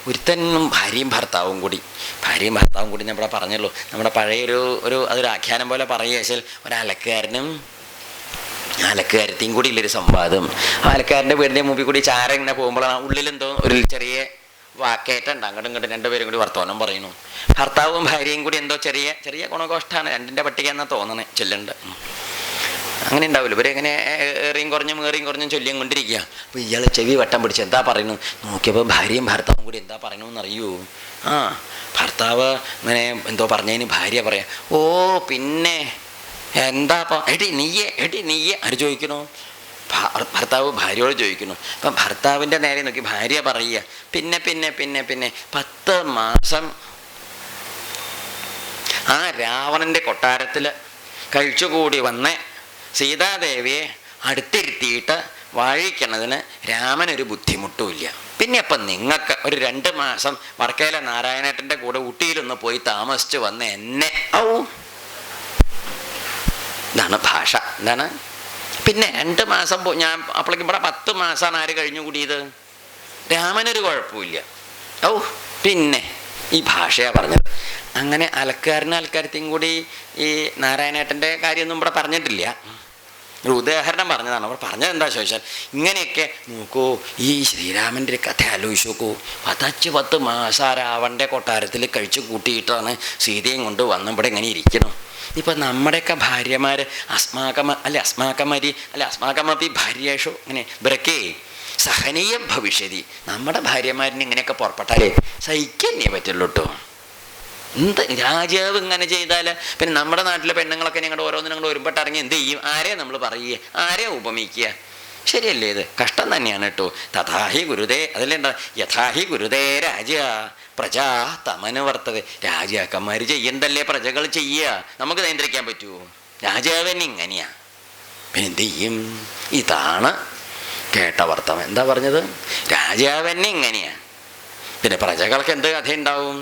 ഒരുത്തനും ഭാര്യയും ഭർത്താവും കൂടി നമ്മുടെ പറഞ്ഞല്ലോ, നമ്മുടെ പഴയൊരു അതൊരു ആഖ്യാനം പോലെ പറയുക വെച്ചാൽ ഒരലക്കുകാരനും അലക്കുകാരത്തെയും കൂടി ഉള്ളൊരു സംവാദം. ആ അലക്കുകാരൻ്റെ വീടിൻ്റെ മുമ്പിൽ കൂടി ചാര ഇങ്ങനെ പോകുമ്പോഴാണ് ഉള്ളിലെന്തോ ഒരു ചെറിയ വാക്കേറ്റുണ്ട്, അങ്ങോട്ടും ഇങ്ങോട്ടും രണ്ടുപേരും കൂടി വർത്തമാനം പറയുന്നു. ഭർത്താവും ഭാര്യയും കൂടി എന്തോ ചെറിയ ചെറിയ ഗുണഘോഷമാണ്, രണ്ടിൻ്റെ പട്ടിക എന്നാണ് തോന്നണേ, ചൊല്ലുണ്ട്. അങ്ങനെ ഉണ്ടാവില്ല, ഇവരെങ്ങനെ ഏറിയും കുറഞ്ഞും ചൊല്ലിയും കൊണ്ടിരിക്കുക. അപ്പോൾ ഇയാൾ ചെവി വട്ടം പിടിച്ച് എന്താ പറയുന്നു നോക്കിയപ്പോൾ ഭാര്യയും ഭർത്താവും കൂടി എന്താ പറയണമെന്ന് അറിയൂ. ഭർത്താവ് ഇങ്ങനെ എന്തോ പറഞ്ഞതിന് ഭാര്യ പറയാം, ഓ പിന്നെ എന്താപ്പം എടി നീയെ ആര് ചോദിക്കണു? ഭർത്താവ് ഭാര്യയോട് ചോദിക്കുന്നു. അപ്പം ഭർത്താവിൻ്റെ നേരെ നോക്കി ഭാര്യ പറയുക, പിന്നെ 10 മാസം ആ രാവണൻ്റെ കൊട്ടാരത്തിൽ കഴിച്ചുകൂടി വന്ന് സീതാദേവിയെ അടുത്തിരുത്തിയിട്ട് വാഴിക്കണതിന് രാമനൊരു ബുദ്ധിമുട്ടുമില്ല. പിന്നെ അപ്പം നിങ്ങൾക്ക് ഒരു 2 മാസം വർക്കയിലെ നാരായണേട്ടൻ്റെ കൂടെ ഊട്ടിയിലൊന്ന് പോയി താമസിച്ച് വന്ന് എന്നെ ഇതാണ് ഭാഷ. എന്താണ് പിന്നെ 2 മാസം ഞാൻ അപ്പോഴേക്കും ഇവിടെ 10 മാസമാണ് ആര് കഴിഞ്ഞു കൂടിയത്? രാമനൊരു കുഴപ്പമില്ല. പിന്നെ ഈ ഭാഷയാണ് പറഞ്ഞത്. അങ്ങനെ അലക്കാരത്തെയും കൂടി ഈ നാരായണേട്ടൻ്റെ കാര്യമൊന്നും ഇവിടെ പറഞ്ഞിട്ടില്ല, ഒരു ഉദാഹരണം പറഞ്ഞതാണ്. അവർ പറഞ്ഞത് എന്താ ചോദിച്ചാൽ, ഇങ്ങനെയൊക്കെ നോക്കൂ, ഈ ശ്രീരാമൻ്റെ ഒരു കഥ ആലോചിച്ച് നോക്കൂ. 10 മാസം രാവണൻ്റെ കൊട്ടാരത്തിൽ കഴിച്ചു കൂട്ടിയിട്ടാണ് സീതയും കൊണ്ട് വന്ന് ഇവിടെ ഇങ്ങനെ ഇരിക്കണം. ഇപ്പം നമ്മുടെയൊക്കെ ഭാര്യമാർ അസ്മാക്കമപി ഭാര്യേഷു ഇങ്ങനെ ഇവരൊക്കെ സഹനീയം ഭവിഷ്യതി. നമ്മുടെ ഭാര്യമാരിന് ഇങ്ങനെയൊക്കെ പുറപ്പെട്ടാലേ സഹിക്കന്നേ പറ്റുള്ളൂ കേട്ടോ. രാജാവ് ഇങ്ങനെ ചെയ്താൽ പിന്നെ നമ്മുടെ നാട്ടിലെ പെണ്ണുങ്ങളൊക്കെ ഞങ്ങളുടെ ഓരോന്നും ഞങ്ങൾ ഒരുമ്പട്ടിറങ്ങി എന്ത് ചെയ്യും? ആരെ നമ്മൾ പറയുക, ആരെ ഉപമിക്കുക? ശരിയല്ലേ? ഇത് കഷ്ടം തന്നെയാണ് കേട്ടോ. തഥാഹി ഗുരുദേ, അതിലുണ്ടാ യഥാഹി ഗുരുദേ രാജ പ്രജാ തമനുവർത്തത്. രാജാക്കന്മാർ ചെയ്യണ്ടല്ലേ പ്രജകൾ ചെയ്യുക, നമുക്ക് നിയന്ത്രിക്കാൻ പറ്റുമോ? രാജാവന്നെ ഇങ്ങനെയാ, പിന്നെ എന്ത് ചെയ്യും? ഇതാണ് കേട്ട വർത്തം. എന്താ പറഞ്ഞത്? രാജാവന്നെ ഇങ്ങനെയാ, പിന്നെ പ്രജകൾക്ക് എന്ത് കഥയുണ്ടാവും?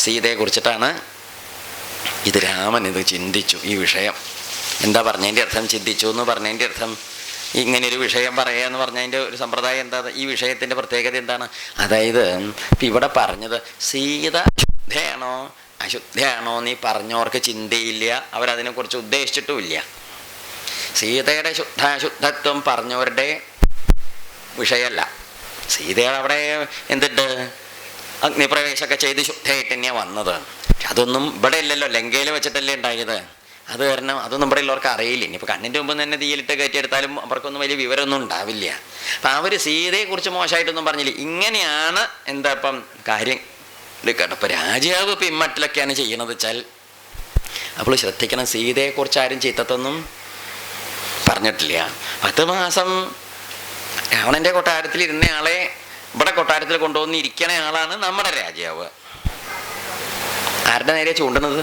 സീതയെ കുറിച്ചിട്ടാണ് ഇത്. രാമൻ ഇത് ചിന്തിച്ചു, ഈ വിഷയം എന്താ പറഞ്ഞതിൻ്റെ അർത്ഥം, ചിന്തിച്ചു എന്ന് പറഞ്ഞതിൻ്റെ അർത്ഥം, ഇങ്ങനെയൊരു വിഷയം പറയുക എന്ന് പറഞ്ഞതിൻ്റെ ഒരു സമ്പ്രദായം എന്താ, ഈ വിഷയത്തിൻ്റെ പ്രത്യേകത എന്താണ്? അതായത് ഇവിടെ പറഞ്ഞത് സീത ശുദ്ധയാണോ അശുദ്ധയാണോ എന്ന് ഈ പറഞ്ഞവർക്ക് ചിന്തയില്ല, അവരതിനെക്കുറിച്ച് ഉദ്ദേശിച്ചിട്ടുമില്ല. സീതയുടെ ശുദ്ധാശുദ്ധത്വം പറഞ്ഞവരുടെ വിഷയമല്ല. സീതയുടെ അവിടെ എന്തുണ്ട്, അഗ്നിപ്രവേശമൊക്കെ ചെയ്ത് ശുദ്ധമായിട്ട് തന്നെയാണ് വന്നത്. അതൊന്നും ഇവിടെ ഇല്ലല്ലോ, ലങ്കയിൽ വെച്ചിട്ടല്ലേ ഉണ്ടായത്. അത് കാരണം അതൊന്നും ഇവിടെ ഉള്ളവർക്ക് അറിയില്ല. ഇനിയിപ്പോൾ കണ്ണിൻ്റെ മുമ്പ് തന്നെ തീയിലിട്ട് കയറ്റിയെടുത്താലും അവർക്കൊന്നും വലിയ വിവരമൊന്നും ഉണ്ടാവില്ല. അപ്പം അവർ സീതയെക്കുറിച്ച് മോശമായിട്ടൊന്നും പറഞ്ഞില്ല. ഇങ്ങനെയാണ് എന്താ ഇപ്പം കാര്യം കേട്ടോ. അപ്പോൾ രാജാവ് ഇപ്പം ഇമ്മട്ടിലൊക്കെയാണ് ചെയ്യണത് വെച്ചാൽ അപ്പോൾ ശ്രദ്ധിക്കണം, സീതയെക്കുറിച്ച് ആരും ചീത്തത്തൊന്നും പറഞ്ഞിട്ടില്ല. 10 മാസം രാവണൻ്റെ കൊട്ടാരത്തിൽ ഇരുന്നയാളെ ഇവിടെ കൊട്ടാരത്തിൽ കൊണ്ടുവന്ന് ഇരിക്കണ ആളാണ് നമ്മുടെ രാജാവ്. ആരുടെ നേരെ ചൂണ്ടണത്?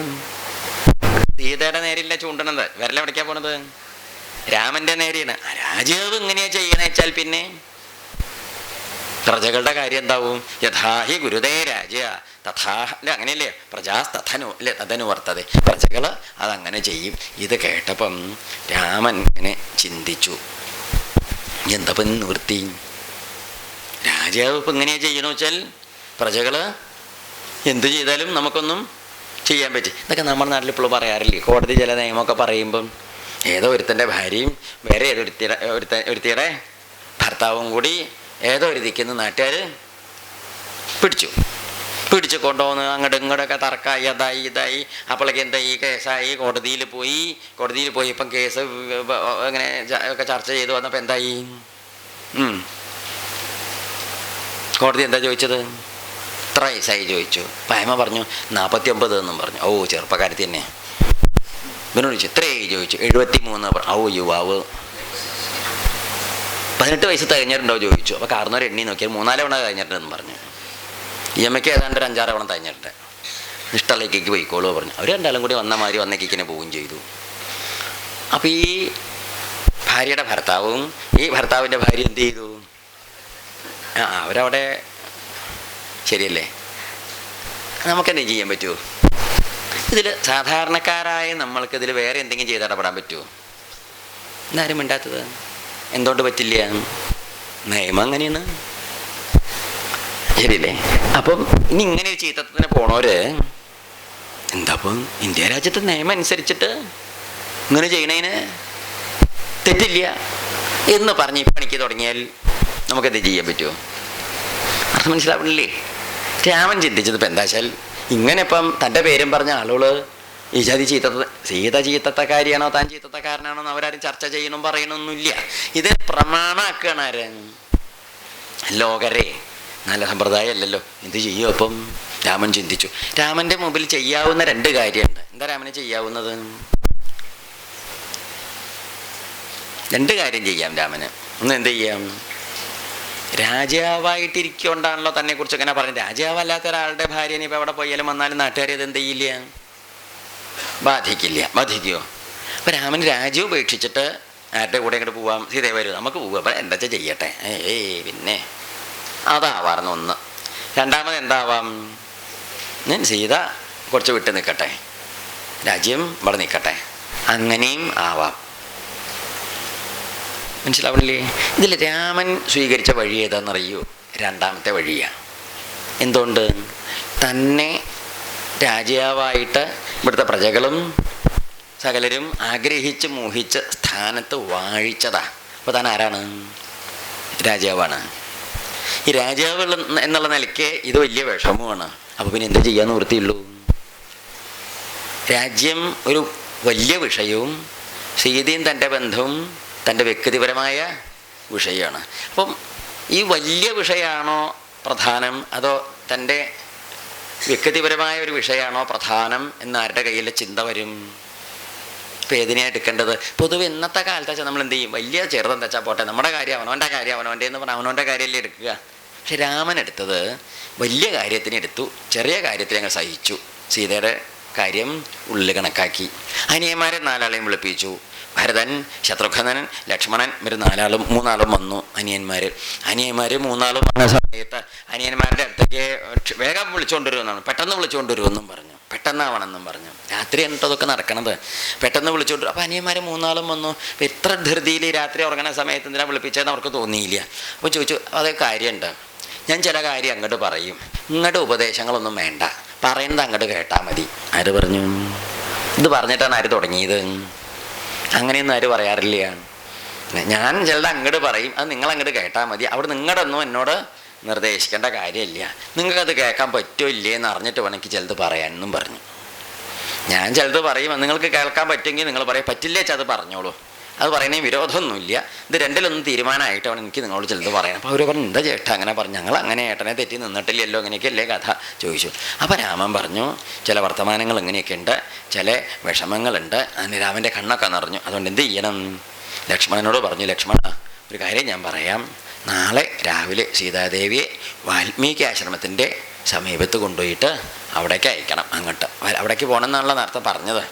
സീതയുടെ നേരെയല്ല ചൂണ്ടണത്. വിരലെവിടേക്കാ പോണത്? രാമൻ്റെ നേരെയാണ്. രാജാവ് ഇങ്ങനെയാ ചെയ്യണ വെച്ചാൽ പിന്നെ പ്രജകളുടെ കാര്യം എന്താവും? യഥാഹി ഗുരുദേ രാജ തഥാ, അല്ല അങ്ങനെയല്ലേ, പ്രജാസ്തഥനു അല്ലേ തഥനുവർത്തത, പ്രജകൾ അതങ്ങനെ ചെയ്യും. ഇത് കേട്ടപ്പം രാമൻ ഇങ്ങനെ ചിന്തിച്ചു, എന്തപ്പം നിവൃത്തി? രാജാവ് ഇപ്പം ഇങ്ങനെയാ ചെയ്യണമെന്ന് വെച്ചാൽ പ്രജകൾ എന്ത് ചെയ്താലും നമുക്കൊന്നും ചെയ്യാൻ പറ്റും. ഇതൊക്കെ നമ്മുടെ നാട്ടിൽ ഇപ്പോൾ പറയാറില്ലേ? കോടതി ചില നിയമമൊക്കെ പറയുമ്പം ഏതോ ഒരുത്തൻ്റെ ഭാര്യയും വേറെ ഒരുത്തിയുടെ ഭർത്താവും കൂടി ഏതോ ഒരു ദിക്കുന്ന നാട്ടുകാർ പിടിച്ചു കൊണ്ടുപോകുന്നു. അങ്ങോട്ടും ഇങ്ങോട്ടൊക്കെ തർക്കമായി, അതായി ഇതായി. അപ്പോഴേക്ക് എന്താ ഈ കേസായി, കോടതിയിൽ പോയി ഇപ്പം കേസ് ഇങ്ങനെ ഒക്കെ ചർച്ച ചെയ്ത് വന്നപ്പോൾ എന്തായി? കോടതി എന്താ ചോദിച്ചത്? എത്ര വയസ്സായി ചോദിച്ചു. പായ്മ പറഞ്ഞു 49 എന്നും പറഞ്ഞു. ഓ ചെറുപ്പക്കാരത്തി തന്നെ. ഇവനോട് ചോദിച്ചു എത്രയായി ചോദിച്ചു. 73. ഓ യുവാവ്. 18 വയസ്സ് തികഞ്ഞിട്ടുണ്ടോ ചോദിച്ചു. അപ്പോൾ കാർന്നവർ എണ്ണി നോക്കിയാൽ 3-4 തവണ കഴിഞ്ഞിട്ടുണ്ടെന്ന് പറഞ്ഞു. ഈ അമ്മയ്ക്ക് ഏതാണ്ട് 5-6 തവണ തികഞ്ഞിട്ടുണ്ട്. ഇഷ്ടമുള്ളേക്കേക്ക് പോയിക്കോളൂ പറഞ്ഞു. അവർ രണ്ടാളും കൂടി വന്ന മാതിരി വന്നേക്കിനെ പോവുകയും ചെയ്തു. അപ്പോൾ ഈ ഭാര്യയുടെ ഭർത്താവും ഈ ഭർത്താവിൻ്റെ ഭാര്യ എന്ത് ചെയ്തു? അവരവിടെ ശരിയല്ലേ, നമുക്കെന്തെങ്കിലും ചെയ്യാൻ പറ്റുമോ? ഇതിൽ സാധാരണക്കാരായ നമ്മൾക്കിതിൽ വേറെ എന്തെങ്കിലും ചെയ്തിടപെടാൻ പറ്റുമോ? എന്നാരും മിണ്ടാത്തത് എന്തുകൊണ്ട് പറ്റില്ല? നിയമം അങ്ങനെയാണ്. ശരിയല്ലേ? അപ്പം ഇനി ഇങ്ങനെ ഒരു ചീത്തത്തിന് പോണോര് എന്താ ഇപ്പം ഇന്ത്യ രാജ്യത്തെ നിയമം അനുസരിച്ചിട്ട് ഇങ്ങനെ ചെയ്യണതിന് തെറ്റില്ല എന്ന് പറഞ്ഞ് ഈ പണിക്ക് തുടങ്ങിയാൽ നമുക്കത് ചെയ്യാൻ പറ്റുമോ? അത് മനസ്സിലാവണില്ലേ? രാമൻ ചിന്തിച്ചത് ഇപ്പം എന്താ വെച്ചാൽ, ഇങ്ങനെ ഇപ്പം തൻ്റെ പേരും പറഞ്ഞ ആളുകൾ ഈ ജാതി സീത ചീത്തത്തക്കാരിയാണോ താൻ ചീത്തത്തക്കാരനാണോ എന്ന് അവരാരും ചർച്ച ചെയ്യണം പറയണമൊന്നുമില്ല. ഇത് പ്രമാണമാക്കുകയാണ് ആര്? ലോകരെ. നല്ല സമ്പ്രദായം അല്ലല്ലോ. എന്ത് ചെയ്യും അപ്പം? രാമൻ ചിന്തിച്ചു. രാമൻ്റെ മുമ്പിൽ ചെയ്യാവുന്ന 2 കാര്യമുണ്ട്. എന്താ രാമന് ചെയ്യാവുന്നത്? 2 കാര്യം ചെയ്യാം രാമന്. ഒന്ന് എന്ത് ചെയ്യാം? രാജാവായിട്ടിരിക്കൊണ്ടാണല്ലോ തന്നെ കുറിച്ച് ഇങ്ങനെ പറഞ്ഞു. രാജാവല്ലാത്ത ഒരാളുടെ ഭാര്യനെ ഇപ്പം എവിടെ പോയാലും വന്നാലും നാട്ടുകാരെ അത് എന്ത് ചെയ്യില്ല? ബാധിക്കില്ല. ബാധിക്കുമോ? അപ്പം രാമൻ രാജ്യം ഉപേക്ഷിച്ചിട്ട് ആരുടെ കൂടെ ഇങ്ങോട്ട് പോവാം? സീതയെ വരും, നമുക്ക് പോവാം. അപ്പം എന്താ വെച്ചാൽ ചെയ്യട്ടെ. പിന്നെ അതാവാർന്ന് ഒന്ന്. രണ്ടാമത് എന്താവാം? ഞാൻ സീത കുറച്ച് വിട്ട് നിൽക്കട്ടെ, രാജ്യം ഇവിടെ നിൽക്കട്ടെ, അങ്ങനെയും ആവാം. മനസ്സിലാവണില്ലേ? ഇതിൽ രാമൻ സ്വീകരിച്ച വഴി ഏതാണെന്നറിയോ? രണ്ടാമത്തെ വഴിയാണ്. എന്തുകൊണ്ട്? തന്നെ രാജാവായിട്ട് ഇവിടുത്തെ പ്രജകളും സകലരും ആഗ്രഹിച്ച് മോഹിച്ച് സ്ഥാനത്ത് വാഴിച്ചതാ. അപ്പോൾ താൻ ആരാണ്? രാജാവാണ്. ഈ രാജാവ് എന്നുള്ള നിലയ്ക്ക് ഇത് വലിയ വിഷമമാണ്. അപ്പോൾ പിന്നെ എന്താ ചെയ്യാൻ നിവൃത്തിയുള്ളൂ? രാജ്യം ഒരു വലിയ വിഷയവും സീതയും തൻ്റെ ബന്ധവും തൻ്റെ വ്യക്തിപരമായ വിഷയമാണ്. അപ്പം ഈ വലിയ വിഷയമാണോ പ്രധാനം, അതോ തൻ്റെ വ്യക്തിപരമായ ഒരു വിഷയമാണോ പ്രധാനം എന്നാരുടെ കയ്യിൽ ചിന്ത വരും? ഇപ്പം ഏതിനെയാണ് എടുക്കേണ്ടത്? പൊതുവെ ഇന്നത്തെ കാലത്ത് വെച്ചാൽ നമ്മൾ എന്ത് ചെയ്യും? വലിയ ചെറുതെന്ന് വെച്ചാൽ പോട്ടെ, നമ്മുടെ കാര്യം അവനവൻ്റെ കാര്യം അവനവൻ്റെ എന്ന് പറഞ്ഞാൽ അവനവൻ്റെ കാര്യമല്ലേ എടുക്കുക. പക്ഷെ രാമൻ എടുത്തത് വലിയ കാര്യത്തിന് എടുത്തു, ചെറിയ കാര്യത്തിന് അങ്ങ് സഹിച്ചു. സീതയുടെ കാര്യം ഉള്ളിൽ കണക്കാക്കി. അനിയന്മാരെ 4 വിളിപ്പിച്ചു. ഭരതൻ, ശത്രുഘ്നൻ, ലക്ഷ്മണൻ, ഇവർ 3 വന്നു. അനിയന്മാർ 3 വന്ന സമയത്ത് അനിയന്മാരുടെ അടുത്തേക്ക് വേഗം വിളിച്ചുകൊണ്ടുവരുമെന്നാണ്, പെട്ടെന്ന് വിളിച്ചുകൊണ്ടുവരുമെന്നും പറഞ്ഞു, പെട്ടെന്നാവണമെന്നും പറഞ്ഞു. രാത്രി എന്നിട്ട് അതൊക്കെ നടക്കണത്, പെട്ടെന്ന് വിളിച്ചുകൊണ്ട്. അപ്പോൾ അനിയന്മാർ 3 വന്നു. അപ്പോൾ ഇത്ര ധൃതിയിൽ രാത്രി ഉറങ്ങുന്ന സമയത്ത് എന്തിനാണ് വിളിപ്പിച്ചതെന്ന് അവർക്ക് തോന്നിയില്ല. അപ്പോൾ ചോദിച്ചു, അതേ കാര്യമുണ്ട്, ഞാൻ ചില കാര്യം അങ്ങോട്ട് പറയും, ഇങ്ങോട്ട് ഉപദേശങ്ങളൊന്നും വേണ്ട, പറയുന്നത് അങ്ങോട്ട് കേട്ടാൽ മതി. ആര് പറഞ്ഞു? ഇത് പറഞ്ഞിട്ടാണ് ആര് തുടങ്ങിയത്? അങ്ങനെയൊന്നും ആര് പറയാറില്ല. ഞാൻ ചിലത് അങ്ങോട്ട് പറയും, അത് നിങ്ങളങ്ങോട്ട് കേട്ടാൽ മതി, അവിടെ നിങ്ങളുടെ ഒന്നും എന്നോട് നിർദ്ദേശിക്കേണ്ട കാര്യമില്ല, നിങ്ങൾക്കത് കേൾക്കാൻ പറ്റുമോ ഇല്ലേ എന്ന് അറിഞ്ഞിട്ട് വേണമെങ്കിൽ ചിലത് പറയാനെന്നും പറഞ്ഞു. ഞാൻ ചിലത് പറയും, നിങ്ങൾക്ക് കേൾക്കാൻ പറ്റുമെങ്കിൽ നിങ്ങൾ പറയും, പറ്റില്ല വെച്ചാൽ അത് പറഞ്ഞോളൂ, അത് പറയുന്നതിന് വിരോധമൊന്നുമില്ല, ഇത് രണ്ടിലൊന്നും തീരുമാനമായിട്ട് വേണം എനിക്ക് നിങ്ങളോട് ചിലത് പറയാം. അപ്പോൾ അവർ പറഞ്ഞു, എന്താ ചേട്ടാ അങ്ങനെ പറഞ്ഞു? ഞങ്ങൾ അങ്ങനെ ഏട്ടനെ തെറ്റി നിന്നിട്ടില്ലല്ലോ, അങ്ങനെയൊക്കെയല്ലേ കഥ ചോദിച്ചു. അപ്പോൾ രാമൻ പറഞ്ഞു, ചില വർത്തമാനങ്ങൾ ഇങ്ങനെയൊക്കെ ഉണ്ട്, ചില വിഷമങ്ങളുണ്ട്. അതിന് രാമൻ്റെ കണ്ണൊക്കെ നിറഞ്ഞു. അതുകൊണ്ട് എന്ത് ചെയ്യണം? ലക്ഷ്മണനോട് പറഞ്ഞു, ലക്ഷ്മണ ഒരു കാര്യം ഞാൻ പറയാം, നാളെ രാവിലെ സീതാദേവിയെ വാൽമീകി ആശ്രമത്തിൻ്റെ സമീപത്ത് കൊണ്ടുപോയിട്ട് അവിടേക്ക് അയക്കണം. അങ്ങോട്ട് അവിടേക്ക് പോകണം എന്നാണല്ലോ നേരത്തെ പറഞ്ഞത്.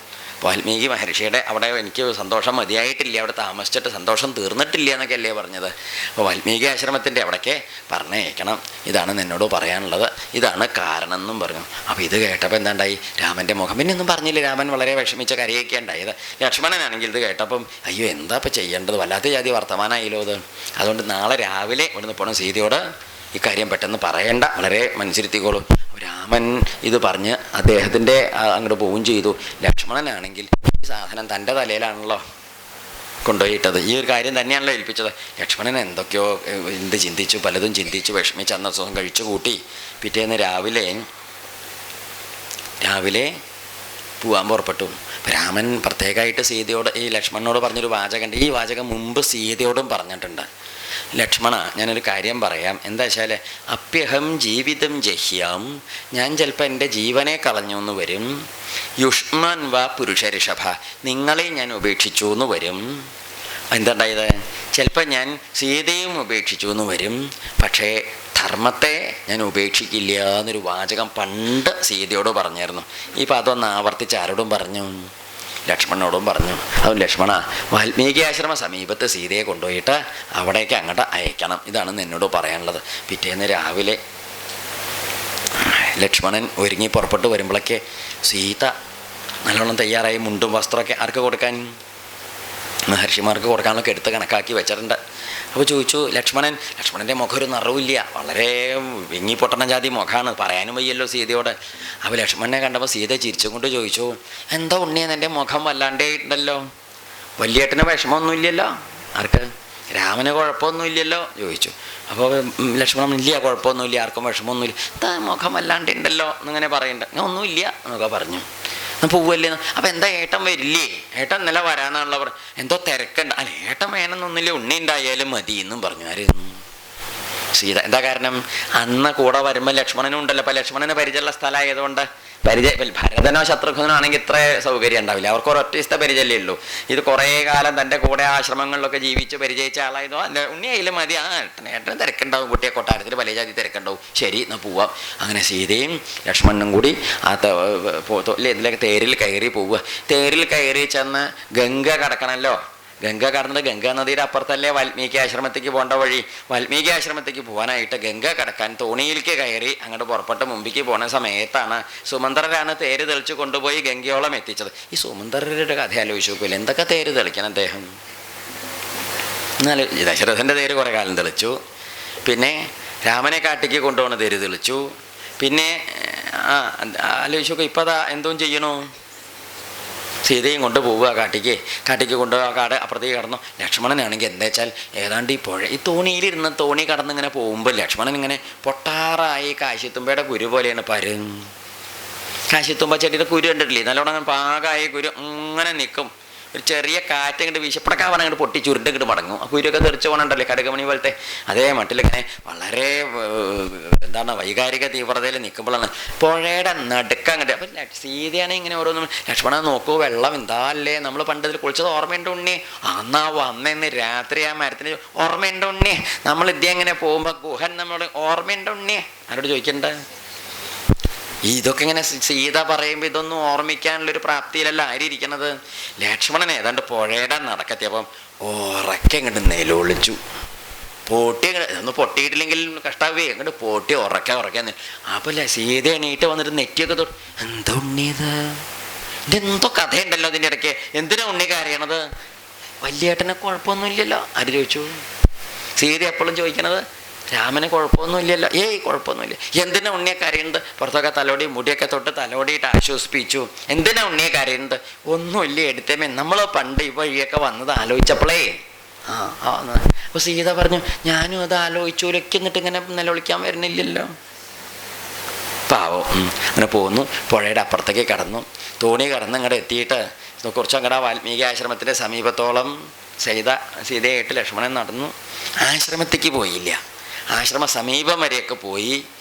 വാൽമീകി മഹർഷിയുടെ അവിടെ എനിക്ക് സന്തോഷം മതിയായിട്ടില്ല, അവിടെ താമസിച്ചിട്ട് സന്തോഷം തീർന്നിട്ടില്ല എന്നൊക്കെ അല്ലേ പറഞ്ഞത്. അപ്പോൾ വാൽമീകി ആശ്രമത്തിൻ്റെ അവിടേക്ക് പറഞ്ഞയക്കണം, ഇതാണ് എന്നോട് പറയാനുള്ളത്, ഇതാണ് കാരണം എന്നും പറഞ്ഞു. അപ്പോൾ ഇത് കേട്ടപ്പോൾ എന്താണ്ടായി? രാമൻ്റെ മുഖം പിന്നെ ഒന്നും പറഞ്ഞില്ല. രാമൻ വളരെ വിഷമിച്ച കരയൊക്കെ ഉണ്ടായത്. ലക്ഷ്മണനാണെങ്കിൽ ഇത് കേട്ടപ്പം അയ്യോ എന്താ ഇപ്പം ചെയ്യേണ്ടത്, വല്ലാത്ത ജാതി വർത്തമാനമായല്ലോ അത്. അതുകൊണ്ട് നാളെ രാവിലെ ഇവിടുന്ന് പോകണം, സീതയോട് ഇക്കാര്യം പെട്ടെന്ന് പറയണ്ട, വളരെ മനസ്സിരുത്തിക്കോളും. രാമൻ ഇത് പറഞ്ഞ് അദ്ദേഹത്തിൻ്റെ അങ്ങോട്ട് പോവുകയും ചെയ്തു. ലക്ഷ്മണനാണെങ്കിൽ ഈ സാധനം തൻ്റെ തലയിലാണല്ലോ കൊണ്ടുപോയിട്ടത്, ഈ ഒരു കാര്യം തന്നെയാണല്ലോ ഏൽപ്പിച്ചത്. ലക്ഷ്മണൻ എന്തൊക്കെയോ എന്ത് ചിന്തിച്ചു, പലതും ചിന്തിച്ചു, വിഷമിച്ച് അന്ന ദിവസം കഴിച്ചു കൂട്ടി. പിറ്റേന്ന് രാവിലെ പോവാൻ പുറപ്പെട്ടു. രാമൻ പ്രത്യേകമായിട്ട് സീതയോട് ഈ ലക്ഷ്മണനോട് പറഞ്ഞൊരു വാചകമുണ്ട്. ഈ വാചകം മുമ്പ് സീതയോടും പറഞ്ഞിട്ടുണ്ട്. ലക്ഷ്മണ ഞാനൊരു കാര്യം പറയാം, എന്താ വെച്ചാൽ അപ്യഹം ജീവിതം ജഹ്യാം, ഞാൻ ചിലപ്പോൾ എൻ്റെ ജീവനെ കളഞ്ഞു എന്ന് വരും. യുഷ്മൻ വ പുരുഷരിഷഭ, നിങ്ങളെ ഞാൻ ഉപേക്ഷിച്ചു എന്ന് വരും. എന്തുണ്ടായത്? ചിലപ്പോൾ ഞാൻ സീതയും ഉപേക്ഷിച്ചു എന്ന് വരും, പക്ഷേ ധർമ്മത്തെ ഞാൻ ഉപേക്ഷിക്കില്ല എന്നൊരു വാചകം പണ്ട് സീതയോട് പറഞ്ഞായിരുന്നു. ഇപ്പം അതൊന്ന് ആവർത്തിച്ച് ആരോടും പറഞ്ഞു? ലക്ഷ്മണനോടും പറഞ്ഞു. അതും ലക്ഷ്മണ വാൽമീകി ആശ്രമ സമീപത്ത് സീതയെ കൊണ്ടുപോയിട്ട് അവിടേക്ക് അങ്ങോട്ട് അയക്കണം, ഇതാണ് എന്നോട് പറയാനുള്ളത്. പിറ്റേന്ന് രാവിലെ ലക്ഷ്മണൻ ഒരുങ്ങി പുറപ്പെട്ട് വരുമ്പോഴേക്ക് സീത നല്ലോണം തയ്യാറായി. മുണ്ടും വസ്ത്രമൊക്കെ ആർക്ക് കൊടുക്കാൻ? മഹർഷിമാർക്ക് കൊടുക്കാനൊക്കെ എടുത്ത് കണക്കാക്കി വെച്ചിട്ടുണ്ട്. അപ്പോൾ ചോദിച്ചു ലക്ഷ്മണൻ്റെ മുഖം ഒരു നിറവില്ല, വളരെ വിങ്ങിപ്പൊട്ടണ ജാതി മുഖമാണ്, പറയാനും വയ്യല്ലോ സീതയോട്. അപ്പോൾ ലക്ഷ്മണനെ കണ്ടപ്പോൾ സീത ചിരിച്ചും കൊണ്ട് ചോദിച്ചു, എന്താ ഉണ്ണിയെന്ന് എൻ്റെ മുഖം വല്ലാണ്ടേ ഉണ്ടല്ലോ, വലിയേട്ടന് വിഷമമൊന്നുമില്ലല്ലോ? ആർക്ക്? രാമന് കുഴപ്പമൊന്നുമില്ലല്ലോ ചോദിച്ചു. അപ്പോൾ ലക്ഷ്മണൻ, ഇല്ല കുഴപ്പമൊന്നുമില്ല, ആർക്കും വിഷമമൊന്നുമില്ല, എന്താ മുഖം വല്ലാണ്ട് ഉണ്ടല്ലോ എന്നിങ്ങനെ പറയുന്നുണ്ട്. ഞാൻ ഒന്നുമില്ല എന്നൊക്കെ പറഞ്ഞു. പോവല്ലേ? അപ്പം എന്താ ഏട്ടൻ വരില്ലേ? ഏട്ടൻ ഇന്നലെ വരാന്നാണല്ലോ എന്തോ തിരക്കുണ്ട്. അല്ല ഏട്ടൻ വേണമെന്നൊന്നുമില്ല, ഉണ്ണി ഉണ്ടായാലും മതി എന്നും പറഞ്ഞു. ആരും സീത. എന്താ കാരണം? അന്ന് കൂടെ വരുമ്പോൾ ലക്ഷ്മണനും ഉണ്ടല്ലോ. അപ്പം ലക്ഷ്മണന് പരിചയമുള്ള സ്ഥലമായതുകൊണ്ട് ഭരതനോ ശത്രുഘ്നോ ആണെങ്കിൽ ഇത്ര സൗകര്യം ഉണ്ടാവില്ല, അവർക്ക് ഒരൊറ്റ ദിവസത്തെ പരിചയമല്ലേ ഉള്ളൂ. ഇത് കുറേ കാലം തൻ്റെ കൂടെ ആശ്രമങ്ങളിലൊക്കെ ജീവിച്ച് പരിചയിച്ച ആളായതോ അല്ല ഉണ്ണി ആയാലും മതി. ഏട്ടന് തിരക്കുണ്ടാവും, കുട്ടിയെ കൊട്ടാരത്തിൽ പല ജാതി തിരക്കുണ്ടാവും, ശരി എന്നാൽ പോവാം. അങ്ങനെ സീതയും ലക്ഷ്മണനും കൂടി ആ ഇതിലേക്ക് തേരിൽ കയറി പോവുക. തേരിൽ കയറി ചെന്ന് ഗംഗ കടക്കണമല്ലോ. ഗംഗ കടന്നത് ഗംഗാ നദിയുടെ അപ്പുറത്തല്ലേ വാൽമീകി ആശ്രമത്തേക്ക് പോകേണ്ട വഴി. വാൽമീകി ആശ്രമത്തേക്ക് പോകാനായിട്ട് ഗംഗ കടക്കാൻ തോണിയിലേക്ക് കയറി അങ്ങോട്ട് പുറപ്പെട്ട് മുമ്പിലേക്ക് പോകുന്ന സമയത്താണ് സുമന്ത്രരാണ് തേര് തെളിച്ച് കൊണ്ടുപോയി ഗംഗയോളം എത്തിച്ചത്. ഈ സുമന്ത്രരുടെ കഥ ആലോചിച്ച് നോക്കില്ല, എന്തൊക്കെ തേര് തെളിക്കണം അദ്ദേഹം. എന്നാൽ ദശരഥൻ്റെ തേര് കുറേ കാലം തെളിച്ചു, പിന്നെ രാമനെ കാട്ടിക്ക് കൊണ്ടുപോകുന്ന തേര് തെളിച്ചു, പിന്നെ ആലോചിച്ച് നോക്കുക ഇപ്പം അതാ എന്തോ ചെയ്യണോ, സീതയും കൊണ്ട് പോവുക കാട്ടിക്ക് കൊണ്ടുപോവുക. കാട് അപ്പുറത്തേക്ക് കടന്നു. ലക്ഷ്മണനാണെങ്കിൽ എന്താ വെച്ചാൽ ഏതാണ്ട് ഈ തോണിയിലിരുന്ന് തോണി കടന്നിങ്ങനെ പോകുമ്പോൾ ലക്ഷ്മണൻ ഇങ്ങനെ പൊട്ടാറായി കാശിത്തുമ്പയുടെ കുരു പോലെയാണ് കാശിത്തുമ്പ ചെടിയുടെ കുരു കണ്ടിട്ടില്ലേ, നല്ലോണം അങ്ങനെ പാകമായി കുരു അങ്ങനെ നിൽക്കും. ഒരു ചെറിയ കാറ്റ് ഇങ്ങോട്ട് വീശപ്പടക്കാവൻ അങ്ങോട്ട് പൊട്ടി ചുരുണ്ടിങ്ങോട്ട് മടങ്ങും. ആ കുരുവൊക്കെ തെറിച്ച് പോകണുണ്ടല്ലേ കടുകമണി പോലത്തെ. അതേ മട്ടിലിങ്ങനെ വളരെ വൈകാരിക തീവ്രതയിൽ നിൽക്കുമ്പോഴാണ് പുഴയുടെ നടുക്കങ്ങോട്ട്. അപ്പം സീതയാണ് ഇങ്ങനെ ഓരോന്നും ലക്ഷ്മണൻ നോക്കൂ, വെള്ളം എന്താ അല്ലേ, നമ്മൾ പണ്ടതിൽ കുളിച്ചത് ഓർമ്മയുണ്ട് ഉണ്ണി? അന്നാവും അന്നെന്ന് രാത്രി ആ മരത്തിന് ഓർമ്മയുണ്ട് ഉണ്ണി? നമ്മൾ ഇങ്ങനെ പോകുമ്പോൾ ഗുഹൻ നമ്മളോട് ഓർമ്മയുണ്ട് ഉണ്ണി? ആരോട് ചോദിക്കണ്ട? ഇതൊക്കെ ഇങ്ങനെ സീത പറയുമ്പോൾ ഇതൊന്നും ഓർമ്മിക്കാനുള്ളൊരു പ്രാപ്തിയിലല്ല ആയിരിക്കണത്. ലക്ഷ്മണൻ ഏതാണ്ട് പുഴയുടെ നടക്കെത്തിയപ്പം ഉറക്കെ അങ്ങോട്ട് നിലവിളിച്ചു. ഒന്ന് പൊട്ടിയിട്ടില്ലെങ്കിൽ കഷ്ടാവേ അങ്ങോട്ട് പൊട്ടി ഉറക്കെ. അപ്പോൾ സീത എണീറ്റ് വന്നിട്ട് നെറ്റിയൊക്കെ തൊട്ട്, എന്താ ഉണ്ണിയത്? ഇതെന്തോ കഥയുണ്ടല്ലോ അതിൻ്റെ ഇടയ്ക്ക്, എന്തിനാ ഉണ്ണിക്ക് അറിയണത്? വലിയേട്ടനെ കുഴപ്പമൊന്നുമില്ലല്ലോ. ആര് ചോദിച്ചു? സീത എപ്പോഴും ചോദിക്കണത് രാമന് കുഴപ്പമൊന്നുമില്ലല്ലോ. കുഴപ്പമൊന്നുമില്ല. എന്തിനാ ഉണ്ണിയെ കരയുന്നത്? പുറത്തൊക്കെ തലോടി മുടിയൊക്കെ തൊട്ട് തലോടിയിട്ട് ആശ്വസിപ്പിച്ചു. എന്തിനാ ഉണ്ണിയെ കരയുന്നത്? ഒന്നുമില്ല എടുത്തേമേ, നമ്മൾ പണ്ട് ഈ വഴിയൊക്കെ വന്നത് ആലോചിച്ചപ്പോളേ. അപ്പോൾ സീത പറഞ്ഞു, ഞാനും അത് ആലോചിച്ചു, എന്നിട്ട് ഇങ്ങനെ നിലവിളിക്കാൻ വരുന്നില്ലല്ലോ. പാവം. അങ്ങനെ പോന്നു. പുഴയുടെ അപ്പുറത്തേക്ക് കടന്നു. തോണി കടന്ന് ഇങ്ങോട്ട് എത്തിയിട്ട് കുറച്ചങ്ങടെ വാൽമീകി ആശ്രമത്തിൻ്റെ സമീപത്തോളം സീതയായിട്ട് ലക്ഷ്മണൻ നടന്നു. ആശ്രമത്തേക്ക് പോയില്ല, ആശ്രമ സമീപം വരെയൊക്കെ പോയി.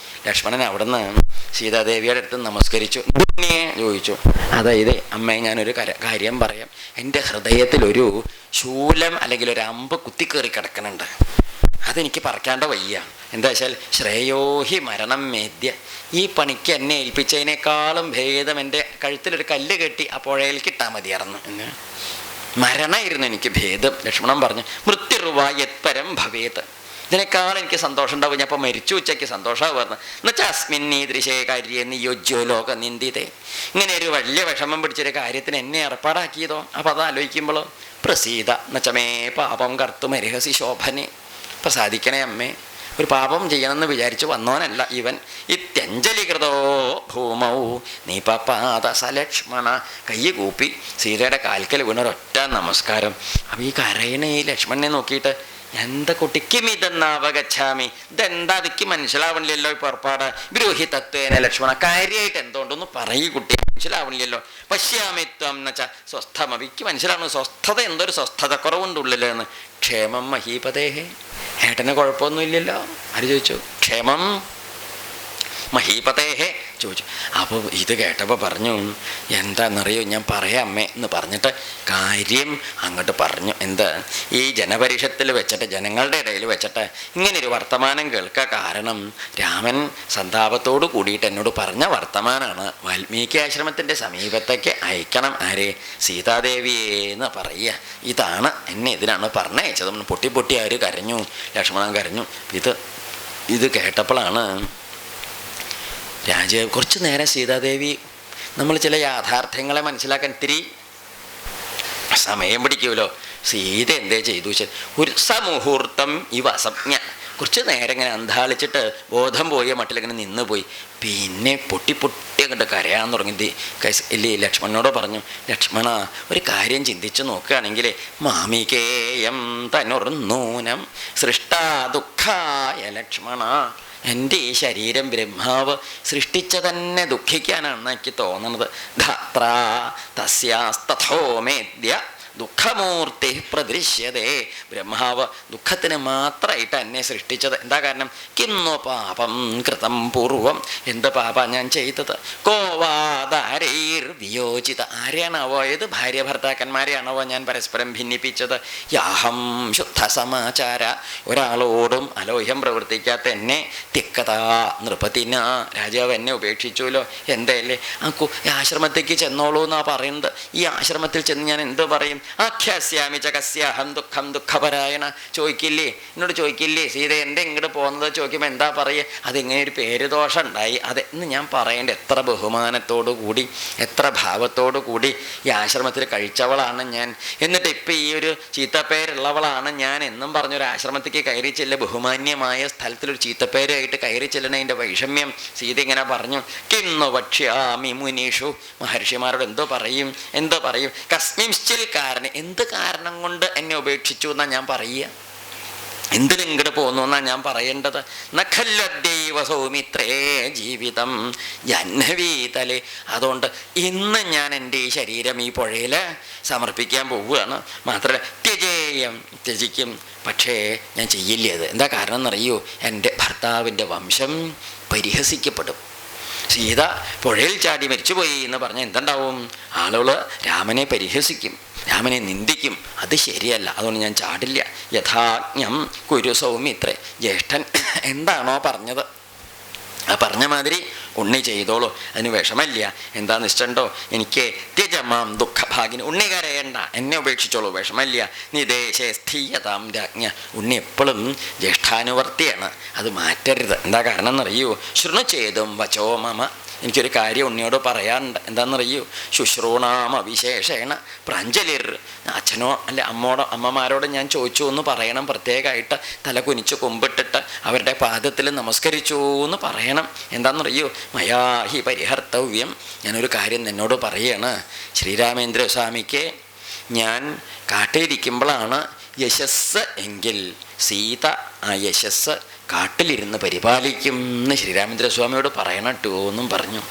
ലക്ഷ്മണൻ അവിടെ നിന്ന് സീതാദേവിയുടെ അടുത്ത് നമസ്കരിച്ചു. ഉണ്ണിയെ ചോദിച്ചു. അതായത് അമ്മയെ ഞാനൊരു കാര്യം പറയാം. എൻ്റെ ഹൃദയത്തിലൊരു ശൂലം അല്ലെങ്കിൽ ഒരു അമ്പ് കുത്തിക്കേറി കിടക്കണുണ്ട്, അതെനിക്ക് പറക്കാണ്ട് വയ്യ. എന്താ വെച്ചാൽ ശ്രേയോഹി മരണം മേദ്യ, ഈ പണിക്ക് എന്നെ ഏൽപ്പിച്ചതിനേക്കാളും ഭേദം എൻ്റെ കഴുത്തിലൊരു കല്ല് കെട്ടി ആ പുഴയിലേക്ക് ഇട്ടാൽ മതിയായിരുന്നു എന്ന്. മരണമായിരുന്നു എനിക്ക് ഭേദം. ലക്ഷ്മണൻ പറഞ്ഞു, മൃത്യുർവാ യത്പരം ഭവേത്, ഇതിനേക്കാൾ എനിക്ക് സന്തോഷം ഉണ്ടാവും, ഞാൻ അപ്പോൾ മരിച്ചു ഉച്ചയ്ക്ക് സന്തോഷമാവുന്നു. എന്നുവെച്ചാൽ അസ്മിന്നീദൃശേ കാര്യേ നിയോജ്യോ ലോക നിന്ദിതേ, ഇങ്ങനെ ഒരു വലിയ വിഷമം പിടിച്ചൊരു കാര്യത്തിന് എന്നെ ഏർപ്പാടാക്കിയതോ. അപ്പോൾ അത് ആലോചിക്കുമ്പോഴോ പ്രസീത എന്നുവെച്ചമേ പാപം കർത്തുമരിഹസി ശോഭനെ, പ്രസാദിക്കണേ അമ്മേ, ഒരു പാപം ചെയ്യണമെന്ന് വിചാരിച്ച് വന്നവനല്ല ഇവൻ. ഇത്യഞ്ജലികൃതോ ഭൂമൗ നീപാത സലക്ഷ്മണ, കൈ കൂപ്പി സീതയുടെ കാൽക്കൽ വീണൊരൊറ്റ നമസ്കാരം. അപ്പോൾ ഈ കരയണ ഈ ലക്ഷ്മണനെ നോക്കിയിട്ട്, എന്താ കുട്ടിക്കും ഇതെന്നാവഗച്ഛാമി, ഇതെന്താ അതിക്ക് മനസ്സിലാവണില്ലല്ലോ ഈ പുറപ്പാട്. ബ്രൂഹി തത്വേന ലക്ഷ്മണ, കാര്യമായിട്ട് എന്തുകൊണ്ടൊന്ന് പറയൂ കുട്ടി, മനസ്സിലാവണില്ലല്ലോ. പശ്യാമിത്വം എന്ന് വെച്ചാൽ സ്വസ്ഥം, എനിക്ക് മനസ്സിലാവണം സ്വസ്ഥത, എന്തൊരു സ്വസ്ഥത കുറവുണ്ട് ഉള്ളിലെന്ന്. ക്ഷേമം മഹീപതേഹേ, ഏട്ടന് കുഴപ്പമൊന്നുമില്ലല്ലോ. ആര് ചോദിച്ചു? ക്ഷേമം മഹീപതേഹേ ചോദിച്ചു. അപ്പോൾ ഇത് കേട്ടപ്പോൾ പറഞ്ഞു, എന്താണെന്നറിയോ, ഞാൻ പറയാം അമ്മേ എന്ന് പറഞ്ഞിട്ട് കാര്യം അങ്ങോട്ട് പറഞ്ഞു. എന്താ, ഈ ജനപരിഷത്തിൽ വെച്ചിട്ട്, ജനങ്ങളുടെ ഇടയിൽ വെച്ചിട്ട് ഇങ്ങനൊരു വർത്തമാനം കേൾക്കുക. കാരണം രാമൻ സന്താപത്തോട് കൂടിയിട്ട് എന്നോട് പറഞ്ഞ വർത്തമാനമാണ്. വാൽമീകി ആശ്രമത്തിൻ്റെ സമീപത്തേക്ക് അയക്കണം ആരെ? സീതാദേവിയെന്ന് പറയുക. ഇതാണ് എന്നെ ഇതിനാണ് പറഞ്ഞയച്ചത്. പൊട്ടി ആര് കരഞ്ഞു, ലക്ഷ്മണൻ കരഞ്ഞു. ഇത് കേട്ടപ്പോഴാണ് കുറച്ച് നേരം സീതാദേവി, നമ്മൾ ചില യാഥാർത്ഥ്യങ്ങളെ മനസ്സിലാക്കാൻ ഇത്തിരി സമയം പിടിക്കുമല്ലോ. സീത എന്തേ ചെയ്തു വെച്ചാൽ ഒരു സമുഹൂർത്തം ഈ വസജ്ഞ കുറച്ച് നേരം ഇങ്ങനെ അന്താളിച്ചിട്ട് ബോധം പോയ മട്ടിലിങ്ങനെ നിന്ന് പോയി. പിന്നെ പൊട്ടി അങ്ങോട്ട് കരയാൻ തുടങ്ങി. ഇല്ലേ ലക്ഷ്മണനോട് പറഞ്ഞു, ലക്ഷ്മണ ഒരു കാര്യം ചിന്തിച്ച് നോക്കുകയാണെങ്കിൽ മാമികേയം തനുർനൂനം സൃഷ്ടാ ദുഃഖായ ലക്ഷ്മണ, എൻ്റെ ഈ ശരീരം ബ്രഹ്മാവ് സൃഷ്ടിച്ച തന്നെ ദുഃഖിക്കാനാണ് എനിക്ക് തോന്നുന്നത്. ധാത്രാ തസ്യാസ്തഥോമേദ്യ ദുഃഖമൂർത്തി പ്രദൃശ്യതേ. ബ്രഹ്മാവ് ദുഃഖത്തിന് മാത്രമായിട്ട് എന്നെ സൃഷ്ടിച്ചത്. എന്താ കാരണം? കിന്നു പാപം കൃതം പൂർവം, എന്ത് പാപ ഞാൻ ചെയ്തത്? കോവാദാരൈർ വിയോജിത, ആരെയാണാവോ, ഏത് ഭാര്യ ഭർത്താക്കന്മാരെയാണാവോ ഞാൻ പരസ്പരം ഭിന്നിപ്പിച്ചത്? യാഹം ശുദ്ധ സമാചാര, ഒരാളോടും അലോഹ്യം പ്രവർത്തിക്കാത്ത എന്നെ തിക്കതാ നൃപതിന, രാജാവ് എന്നെ ഉപേക്ഷിച്ചുല്ലോ. എന്തല്ലേ ആശ്രമത്തേക്ക് ചെന്നോളൂ എന്നാ പറയുന്നത്. ഈ ആശ്രമത്തിൽ ചെന്ന് ഞാൻ എന്ത് പറയും? ആഖ്യാസ്യാമി ച കസ്യാഹം ദുഃഖം ദുഃഖപരായണ. ചോദിക്കില്ലേ, എന്നോട് ചോദിക്കില്ലേ സീത എൻ്റെ ഇങ്ങോട്ട് പോകുന്നത് ചോദിക്കുമ്പോൾ എന്താ പറയുക? അതിങ്ങനെ ഒരു പേര് ദോഷം ഉണ്ടായി, അതെന്ന് ഞാൻ പറയേണ്ട. എത്ര ബഹുമാനത്തോടു കൂടി എത്ര ഭാവത്തോടു കൂടി ഈ ആശ്രമത്തിൽ കഴിച്ചവളാണ് ഞാൻ, എന്നിട്ട് ഇപ്പം ഈ ഒരു ചീത്തപ്പേരുള്ളവളാണ് ഞാൻ എന്നും പറഞ്ഞൊരു ആശ്രമത്തേക്ക് കയറി ചെല്ല, ബഹുമാന്യമായ സ്ഥലത്തിലൊരു ചീത്തപ്പേരായിട്ട് കയറി ചെല്ലണതിൻ്റെ വൈഷമ്യം സീത ഇങ്ങനെ പറഞ്ഞു. കിന്നു വക്ഷ്യാമി മുനീഷു, മഹർഷിമാരോട് എന്തോ പറയും കസ്മിംശ്ചിൽ കാരണം, എന്ത് കാരണം കൊണ്ട് എന്നെ ഉപേക്ഷിച്ചു എന്നാ ഞാൻ പറയുക? എന്തിനിങ്ങോട്ട് പോന്നു എന്നാ ഞാൻ പറയേണ്ടത്? നഖല്ലദ്ദൈവ സൗമിത്രേ ജീവിതം ജഹ്നവീതലെ. അതുകൊണ്ട് ഇന്ന് ഞാൻ എൻ്റെ ഈ ശരീരം ഈ പുഴയിൽ സമർപ്പിക്കാൻ പോവുകയാണ്. മാത്രമല്ല ത്യജിക്കും, പക്ഷേ ഞാൻ ചെയ്യില്ല അത്. എന്താ കാരണം എന്നറിയോ? എൻ്റെ ഭർത്താവിൻ്റെ വംശം പരിഹസിക്കപ്പെടും. സീത പുഴയിൽ ചാടി മരിച്ചുപോയി എന്ന് പറഞ്ഞാൽ എന്തുണ്ടാവും? ആളുകൾ രാമനെ പരിഹസിക്കും, രാമനെ നിന്ദിക്കും. അത് ശരിയല്ല, അതുകൊണ്ട് ഞാൻ ചാടില്ല. യഥാജ്ഞം കുരു സൗമിത്രേ, ജ്യേഷ്ഠൻ എന്താണോ പറഞ്ഞത് ആ പറഞ്ഞ മാതിരി ഉണ്ണി ചെയ്തോളൂ, അതിന് വിഷമല്ല. എന്താന്ന് ഇഷ്ടമുണ്ടോ? എനിക്ക് ത്യജമാം ദുഃഖഭാഗിനി, ഉണ്ണി കരയണ്ട, എന്നെ ഉപേക്ഷിച്ചോളൂ, വിഷമല്ല. നിദേശേ സ്ഥീയതാം രാജ്ഞ, ഉണ്ണി എപ്പോഴും ജ്യേഷ്ഠാനുവർത്തിയാണ്, അത് മാറ്റരുത്. എന്താ കാരണം എന്നറിയൂ? ശൃണുചേതും വചോ മമ, എനിക്കൊരു കാര്യം ഉണ്ണിയോട് പറയാനുണ്ട്. എന്താണെന്നറിയൂ? ശുശ്രൂണാമ വിശേഷേണ പ്രാഞ്ജലിർ, അച്ഛനോ അല്ലെ അമ്മമാരോട് ഞാൻ ചോദിച്ചു എന്ന് പറയണം. പ്രത്യേകമായിട്ട് തല കുനിച്ച് കുമ്പിട്ടിട്ട് അവരുടെ പാദത്തിൽ നമസ്കരിച്ചു എന്ന് പറയണം. എന്താണെന്നറിയൂ? മയാഹി പരിഹർത്തവ്യം, ഞാനൊരു കാര്യം എന്നോട് പറയാണ്. ശ്രീരാമേന്ദ്ര സ്വാമിക്ക് ഞാൻ കാട്ടിലിരിക്കുമ്പോഴാണ് യശസ് എങ്കിൽ സീത ആ യശസ് കാട്ടിലിരുന്ന് പരിപാലിക്കും എന്ന് ശ്രീരാമേന്ദ്രസ്വാമിയോട് പറയണം കേട്ടോ എന്നും പറഞ്ഞു.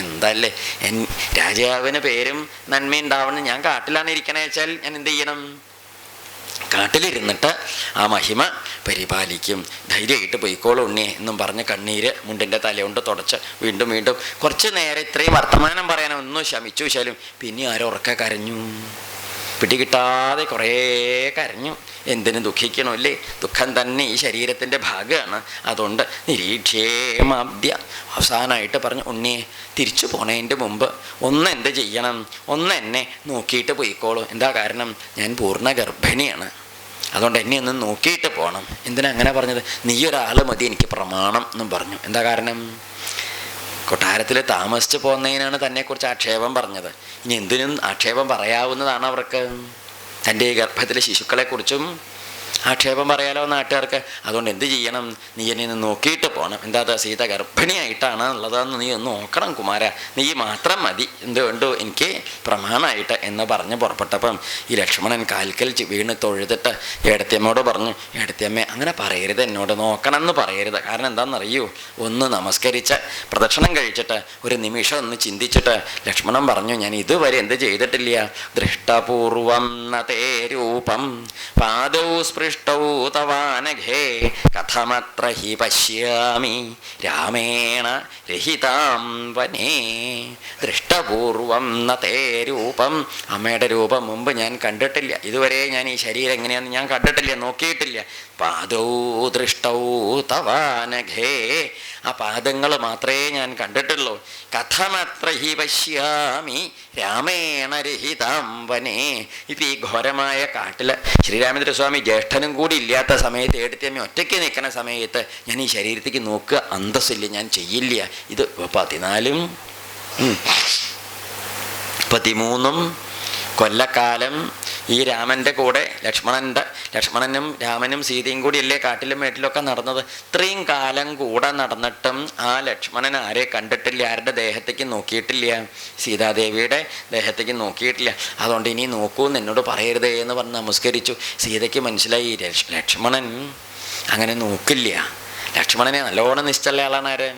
എന്തല്ലേ, രാജാവിന് പേരും നന്മയുണ്ടാവണം. ഞാൻ കാട്ടിലാണ് ഇരിക്കണേ വെച്ചാൽ ഞാൻ എന്ത് ചെയ്യണം? കാട്ടിലിരുന്നിട്ട് ആ മഹിമ പരിപാലിക്കും. ധൈര്യമായിട്ട് പൊയ്ക്കോളൂ ഉണ്ണി എന്നും പറഞ്ഞ് കണ്ണീര് മുണ്ടിൻ്റെ തലകൊണ്ട് തുടച്ച് വീണ്ടും കുറച്ച് നേരം ഇത്രയും വർത്തമാനം പറയാനും ഒന്നും ശമിച്ചു വെച്ചാലും പിന്നെ ആരോ ഉറക്കെ കരഞ്ഞു, പിടികിട്ടാതെ കുറേ കരഞ്ഞു. എന്തിനു ദുഃഖിക്കണമല്ലേ? ദുഃഖം തന്നെ ഈ ശരീരത്തിൻ്റെ ഭാഗമാണ്. അതുകൊണ്ട് നിരീക്ഷേമാദ്യ, അവസാനമായിട്ട് പറഞ്ഞു, ഉണ്ണിയെ തിരിച്ചു പോണതിൻ്റെ മുമ്പ് ഒന്ന് എന്ത് ചെയ്യണം? ഒന്ന് എന്നെ നോക്കിയിട്ട് പോയിക്കോളൂ. എന്താ കാരണം? ഞാൻ പൂർണ്ണ ഗർഭിണിയാണ്, അതുകൊണ്ട് എന്നെ ഒന്ന് നോക്കിയിട്ട് പോകണം. എന്തിനാ അങ്ങനെ പറഞ്ഞത്? നീ ഒരാൾ മതി എനിക്ക് പ്രമാണം എന്നും പറഞ്ഞു. എന്താ കാരണം? കൊട്ടാരത്തിൽ താമസിച്ച് പോകുന്നതിനാണ് തന്നെക്കുറിച്ച് ആക്ഷേപം പറഞ്ഞത്. ഇനി എന്തിനും ആക്ഷേപം പറയാവുന്നതാണ് അവർക്ക്. തൻ്റെ ഗർഭത്തിലെ ശിശുക്കളെക്കുറിച്ചും ആക്ഷേപം പറയാലോ നാട്ടുകാർക്ക്. അതുകൊണ്ട് എന്ത് ചെയ്യണം? നീ എന്നെ ഒന്ന് നോക്കിയിട്ട് പോകണം. എന്താ സീത ഗർഭിണിയായിട്ടാണ് ഉള്ളതെന്ന് നീ ഒന്ന് നോക്കണം കുമാര, നീ മാത്രം മതി, എന്ത് വേണ്ടു എനിക്ക് പ്രമാണമായിട്ട് എന്ന് പറഞ്ഞ് പുറപ്പെട്ടപ്പം ഈ ലക്ഷ്മണൻ കാൽക്കൽ വീണ് തൊഴുതിട്ട് ഏടത്തിയമ്മയോട് പറഞ്ഞു, ഏടത്തിയമ്മ അങ്ങനെ പറയരുത്, എന്നോട് നോക്കണം എന്ന് പറയരുത്. കാരണം എന്താണെന്നറിയൂ? ഒന്ന് നമസ്കരിച്ച് പ്രദക്ഷിണം കഴിച്ചിട്ട് ഒരു നിമിഷം ഒന്ന് ചിന്തിച്ചിട്ട് ലക്ഷ്മണൻ പറഞ്ഞു, ഞാൻ ഇതുവരെ എന്ത് ചെയ്തിട്ടില്ല. ദൃഷ്ടപൂർവം നതേ രൂപം പാദൗ സ്പൃഷ്ടൗ തവാനഘേ കഥമത്ര ഹി പശ്യാമി രാമേണ രഹിതാം വനേ. ദൃഷ്ടപൂർവം നതേ രൂപം, അമ്മയുടെ രൂപം മുമ്പ് ഞാൻ കണ്ടിട്ടില്ല. ഇതുവരെ ഞാൻ ഈ ശരീരം എങ്ങനെയാണെന്ന് ഞാൻ കണ്ടിട്ടില്ല, നോക്കിയിട്ടില്ല. പാദൗ ദൃഷ്ടൗ തവാനഘേ, ആ പാദങ്ങൾ മാത്രമേ ഞാൻ കണ്ടിട്ടുള്ളൂ. കഥമത്ര ഹി പശ്യാമി രാമേണ രഹിതാം വനേ. ഇപ്പം ഈ ഘോരമായ കാട്ടിൽ ശ്രീരാമേന്ദ്രസ്വാമി ജ്യേഷ്ഠനും കൂടി ഇല്ലാത്ത സമയത്ത്, ഏടത്തിയമ്മ ഒറ്റയ്ക്ക് നിൽക്കുന്ന സമയത്ത് ഞാൻ ഈ ശരീരത്തേക്ക് നോക്കുക അന്തസ്സില്ല, ഞാൻ ചെയ്യില്ല. ഇത് 14ഉം 13ഉം കൊല്ലക്കാലം ഈ രാമൻ്റെ കൂടെ ലക്ഷ്മണനും രാമനും സീതയും കൂടിയല്ലേ കാട്ടിലും മേട്ടിലൊക്കെ നടന്നത്. ഇത്രയും കാലം കൂടെ നടന്നിട്ടും ആ ലക്ഷ്മണൻ ആരെ കണ്ടിട്ടില്ല, ആരുടെ ദേഹത്തേക്ക് നോക്കിയിട്ടില്ല, സീതാദേവിയുടെ ദേഹത്തേക്ക് നോക്കിയിട്ടില്ല. അതുകൊണ്ട് ഇനി നോക്കൂ എന്നോട് പറയരുതേ എന്ന് പറഞ്ഞ് നമസ്കരിച്ചു. സീതയ്ക്ക് മനസ്സിലായി ലക്ഷ്മണൻ അങ്ങനെ നോക്കില്ല. ലക്ഷ്മണനെ നല്ലോണം നിശ്ചല ആളാണ് ആര്?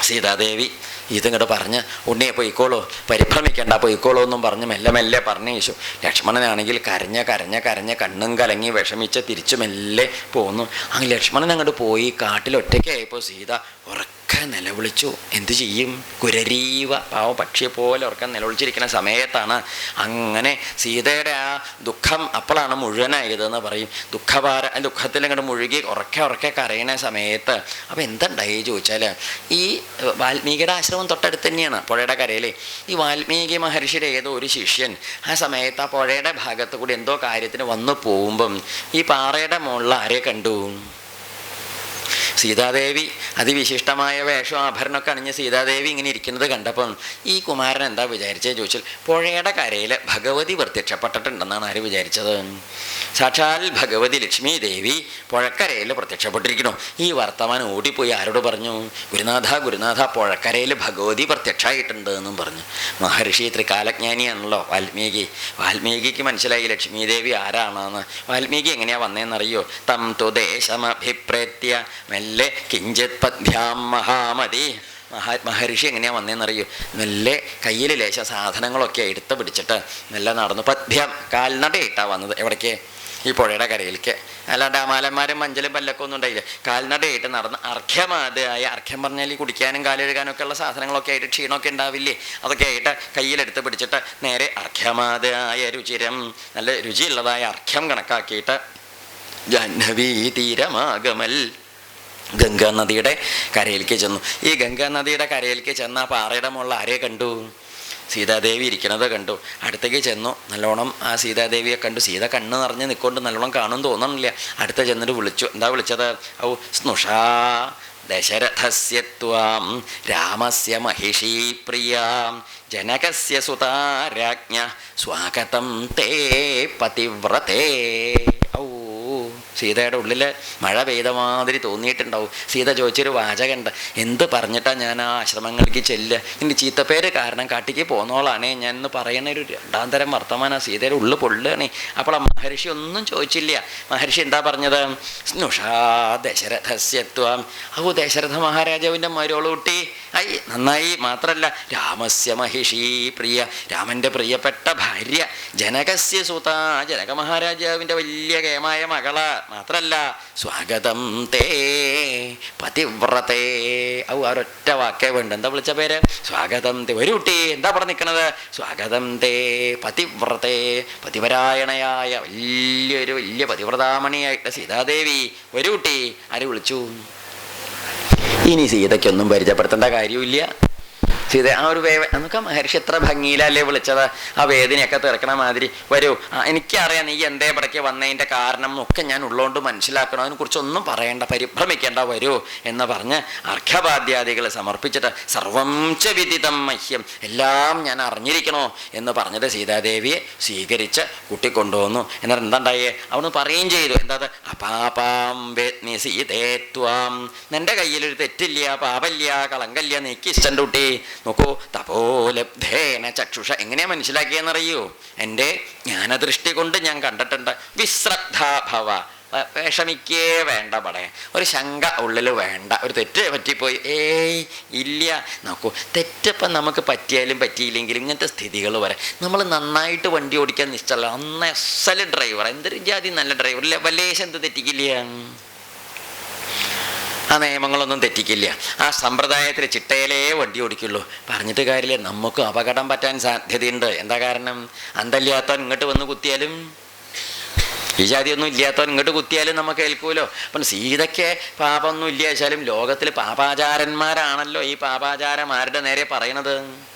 സീതാദേവി. ഇതിങ്ങോട്ട് പറഞ്ഞ് ഉണ്ണിയെ പൊയ്ക്കോളൂ, പരിഭ്രമിക്കേണ്ട, പൊയ്ക്കോളൂ എന്നും പറഞ്ഞ് മെല്ലെ മെല്ലെ പറഞ്ഞയച്ചു. ലക്ഷ്മണനാണെങ്കിൽ കരഞ്ഞ കണ്ണും കലങ്ങി വിഷമിച്ച് തിരിച്ചു മെല്ലെ പോന്നു. അങ്ങ് ലക്ഷ്മണൻ അങ്ങോട്ട് പോയി. കാട്ടിൽ ഒറ്റയ്ക്കായപ്പോൾ സീത ഉറക്കെ നിലവിളിച്ചു. എന്തു ചെയ്യും? കുരരീവ, പാവ പക്ഷിയെ പോലെ ഉറക്കം നിലവിളിച്ചിരിക്കുന്ന സമയത്താണ് അങ്ങനെ സീതയുടെ ആ ദുഃഖം അപ്പോഴാണ് മുഴുവനായതെന്ന് പറയും. ദുഃഖത്തിൽ അങ്ങോട്ട് മുഴുകി ഉറക്കെ കരയുന്ന സമയത്ത് അപ്പം എന്തുണ്ടായി ചോദിച്ചാൽ, ഈ വാൽമീകിയുടെ ആശ്രമം തൊട്ടടുത്ത് തന്നെയാണ്, പുഴയുടെ കരയിൽ. ഈ വാൽമീകി മഹർഷിയുടെ ഏതോ ഒരു ശിഷ്യൻ ആ സമയത്ത് ആ പുഴയുടെ ഭാഗത്ത് കൂടി എന്തോ കാര്യത്തിന് വന്നു പോകുമ്പം ഈ പാറയുടെ മുകളിൽ ആരെ കണ്ടു? സീതാദേവി. അതിവിശിഷ്ടമായ വേഷം ആഭരണമൊക്കെ അണിഞ്ഞ് സീതാദേവി ഇങ്ങനെ ഇരിക്കുന്നത് കണ്ടപ്പം ഈ കുമാരൻ എന്താ വിചാരിച്ചത് ചോദിച്ചാൽ, പുഴയുടെ കരയിൽ ഭഗവതി പ്രത്യക്ഷപ്പെട്ടിട്ടുണ്ടെന്നാണ് ആര് വിചാരിച്ചത്? സാക്ഷാൽ ഭഗവതി ലക്ഷ്മി ദേവി പുഴക്കരയിൽ പ്രത്യക്ഷപ്പെട്ടിരിക്കണു. ഈ വർത്തമാനം ഓടിപ്പോയി ആരോട് പറഞ്ഞു? ഗുരുനാഥ പുഴക്കരയിൽ ഭഗവതി പ്രത്യക്ഷമായിട്ടുണ്ട് എന്നും പറഞ്ഞു. മഹർഷി ത്രികാലജ്ഞാനിയാണല്ലോ വാൽമീകിക്ക് മനസ്സിലായി ലക്ഷ്മി ദേവി ആരാണെന്ന്. വാൽമീകി എങ്ങനെയാ വന്നതെന്നറിയോ? തം തു ദേശമഭിപ്രേത്യ മെല്ലെ കിഞ്ചിത് പദ്ഭ്യാം മഹാമതി. മഹർഷി എങ്ങനെയാ വന്നതെന്നറിയോ? മെല്ലെ കയ്യിൽ ലേശ സാധനങ്ങളൊക്കെ എടുത്ത് പിടിച്ചിട്ട് മെല്ലെ നടന്നു. പദ്ഭ്യം, കാൽനടയിട്ടാ വന്നത്. എവിടേക്ക്? ഈ പുഴയുടെ കരയിലേക്ക്. അല്ലാണ്ട് അമാലന്മാരും മഞ്ചലും പല്ലൊക്കെ ഒന്നും ഉണ്ടായില്ല. കാൽനടയായിട്ട് നടന്ന് അർഘ്യമാതായ, അർഘ്യം പറഞ്ഞാൽ ഈ കുടിക്കാനും കാലെഴുകാനും ഒക്കെ ഉള്ള സാധനങ്ങളൊക്കെ ആയിട്ട് ക്ഷീണമൊക്കെ ഉണ്ടാവില്ലേ, അതൊക്കെ ആയിട്ട് കയ്യിലെടുത്ത് പിടിച്ചിട്ട് നേരെ അർഘ്യമാതായ രുചിരം, നല്ല രുചിയുള്ളതായ അർഘ്യം കണക്കാക്കിയിട്ട് ജാഹ്നവീ തീരമാഗമൽ, ഗംഗാനദിയുടെ കരയിലേക്ക് ചെന്നു. ഈ ഗംഗാനദിയുടെ കരയിലേക്ക് ചെന്ന ആ പാറയുടെ മുകളിൽ ആരെ കണ്ടു? സീതാദേവി ഇരിക്കുന്നത് കണ്ടു. അടുത്തേക്ക് ചെന്നു. നല്ലോണം ആ സീതാദേവിയെ കണ്ടു. സീത കണ്ണ് നിറഞ്ഞ് നിൽക്കൊണ്ട് നല്ലോണം കാണും തോന്നണില്ല. അടുത്ത ചെന്നിട്ട് വിളിച്ചു. എന്താ വിളിച്ചത്? ഔ സ്നുഷാ ദശരഥസ്യ ത്വാം രാമസ്യ മഹിഷീ പ്രിയാം ജനകസ്യ സുതാ രാജ്ഞ സ്വാഗതം തേ പതിവ്രതേ. ഔ സീതയുടെ ഉള്ളിൽ മഴ പെയ്ത മാതിരി തോന്നിയിട്ടുണ്ടാവും. സീത ചോദിച്ചൊരു വാചകമുണ്ട്, എന്ത് പറഞ്ഞിട്ടാ ഞാൻ ആ ആശ്രമങ്ങളിലേക്ക് ചെല്ലുക? ഇനി ചീത്തപ്പേര് കാരണം കാട്ടിക്ക് പോന്നോളാണേ ഞാൻ എന്ന് പറയുന്ന ഒരു രണ്ടാം തരം വർത്തമാനം സീതയുടെ ഉള്ളിൽ പൊള്ളുകയാണേ. അപ്പോൾ ആ മഹർഷി ഒന്നും ചോദിച്ചില്ല. മഹർഷി എന്താ പറഞ്ഞത്? സ്നുഷാ ദശരഥസ്യത്വം. ദശരഥ മഹാരാജാവിൻ്റെ മരോളൂട്ടി. നന്നായി. മാത്രല്ല രാമസ്യ മഹിഷീ പ്രിയ, രാമൻ്റെ പ്രിയപ്പെട്ട ഭാര്യ, ജനകസ്യ സുത, ജനക മഹാരാജാവിൻ്റെ വലിയ കേമായ മകള്. മാത്രല്ല സ്വാഗതം തേ പതിവ്രതേ. ഒരൊറ്റ വാക്കേ വേണ്ട. എന്താ വിളിച്ച പേര്? സ്വാഗതം തേ. ഒരു കുട്ടി എന്താ പറഞ്ഞ് നിൽക്കണത്? സ്വാഗതം തേ പതിവ്രതേ. പതിപരായണയായ വലിയ പതിവ്രതാമണിയായിട്ട് സീതാദേവി ഒരു കുട്ടി ആര് വിളിച്ചു? ഇനി സീതയ്ക്കൊന്നും പരിചയപ്പെടുത്തേണ്ട കാര്യമില്ല. സീത ആ ഒരു എന്നൊക്കെ മഹർഷി എത്ര ഭംഗിയിലല്ലേ വിളിച്ചത്. ആ വേദനയൊക്കെ തീർക്കണ മാതിരി. വരൂ, എനിക്കറിയാം നീ എന്തേ ഇവിടേക്ക് വന്നതിൻ്റെ കാരണം ഒക്കെ ഞാൻ ഉള്ളതുകൊണ്ട് മനസ്സിലാക്കണം, അതിനെക്കുറിച്ചൊന്നും പറയേണ്ട, പരിഭ്രമിക്കേണ്ട, വരൂ എന്ന് പറഞ്ഞ് അർഘ്യപാദ്യാദികൾ സമർപ്പിച്ചിട്ട് സർവം ച വിദിതം മഹ്യം, എല്ലാം ഞാൻ അറിഞ്ഞിരിക്കണോ എന്ന് പറഞ്ഞിട്ട് സീതാദേവിയെ സ്വീകരിച്ച് കൂട്ടിക്കൊണ്ടുവന്നു. എന്നിട്ട് എന്താണ്ടായേ? അവന് പറയുകയും ചെയ്തു. എന്താ? അപാപാം വേത്മി സീതേ ത്വാം, നിന്റെ കയ്യിലൊരു തെറ്റില്ല, പാപല്ല, കളങ്കല്ല, നീക്കി ഇഷ്ടൻ്റെ കുട്ടി. നോക്കൂ, തപോലബ്ധേന ചക്ഷുഷ. എങ്ങനെയാ മനസ്സിലാക്കിയെന്നറിയോ? എൻ്റെ ജ്ഞാനദൃഷ്ടി കൊണ്ട് ഞാൻ കണ്ടിട്ടുണ്ട്. വിശ്രദ്ധാഭവ, വിഷമിക്കേ വേണ്ട. പടേ ഒരു ശങ്ക ഉള്ളിൽ വേണ്ട. ഒരു തെറ്റ് പറ്റിപ്പോയി, ഇല്ല. നോക്കൂ, തെറ്റിപ്പം നമുക്ക് പറ്റിയാലും പറ്റിയില്ലെങ്കിലും ഇങ്ങനത്തെ സ്ഥിതികൾ വരെ നമ്മൾ നന്നായിട്ട് വണ്ടി ഓടിക്കാൻ നിശ്ചല. അന്ന് എസ്സല് ഡ്രൈവർ, എന്തൊരു ജാതി നല്ല ഡ്രൈവർ. വല്ലേശം എന്ത് തെറ്റിക്കില്ല, ആ നിയമങ്ങളൊന്നും തെറ്റിക്കില്ല. ആ സമ്പ്രദായത്തിൽ ചിട്ടയിലേ വണ്ടി ഓടിക്കുള്ളൂ. പറഞ്ഞിട്ട് കാര്യമില്ല, നമുക്ക് അപകടം പറ്റാൻ സാധ്യതയുണ്ട്. എന്താ കാരണം? അന്തല്ലാത്തവൻ ഇങ്ങോട്ട് വന്ന് കുത്തിയാലും, ഈ ജാതിയൊന്നും ഇല്ലാത്തവൻ ഇങ്ങോട്ട് കുത്തിയാലും നമുക്ക് ഏൽക്കൂലോ. അപ്പം സീതയ്ക്ക് പാപമൊന്നും ഇല്ല വെച്ചാലും ലോകത്തിൽ പാപാചാരന്മാരാണല്ലോ ഈ പാപാചാരന്മാരുടെ നേരെ പറയണത്.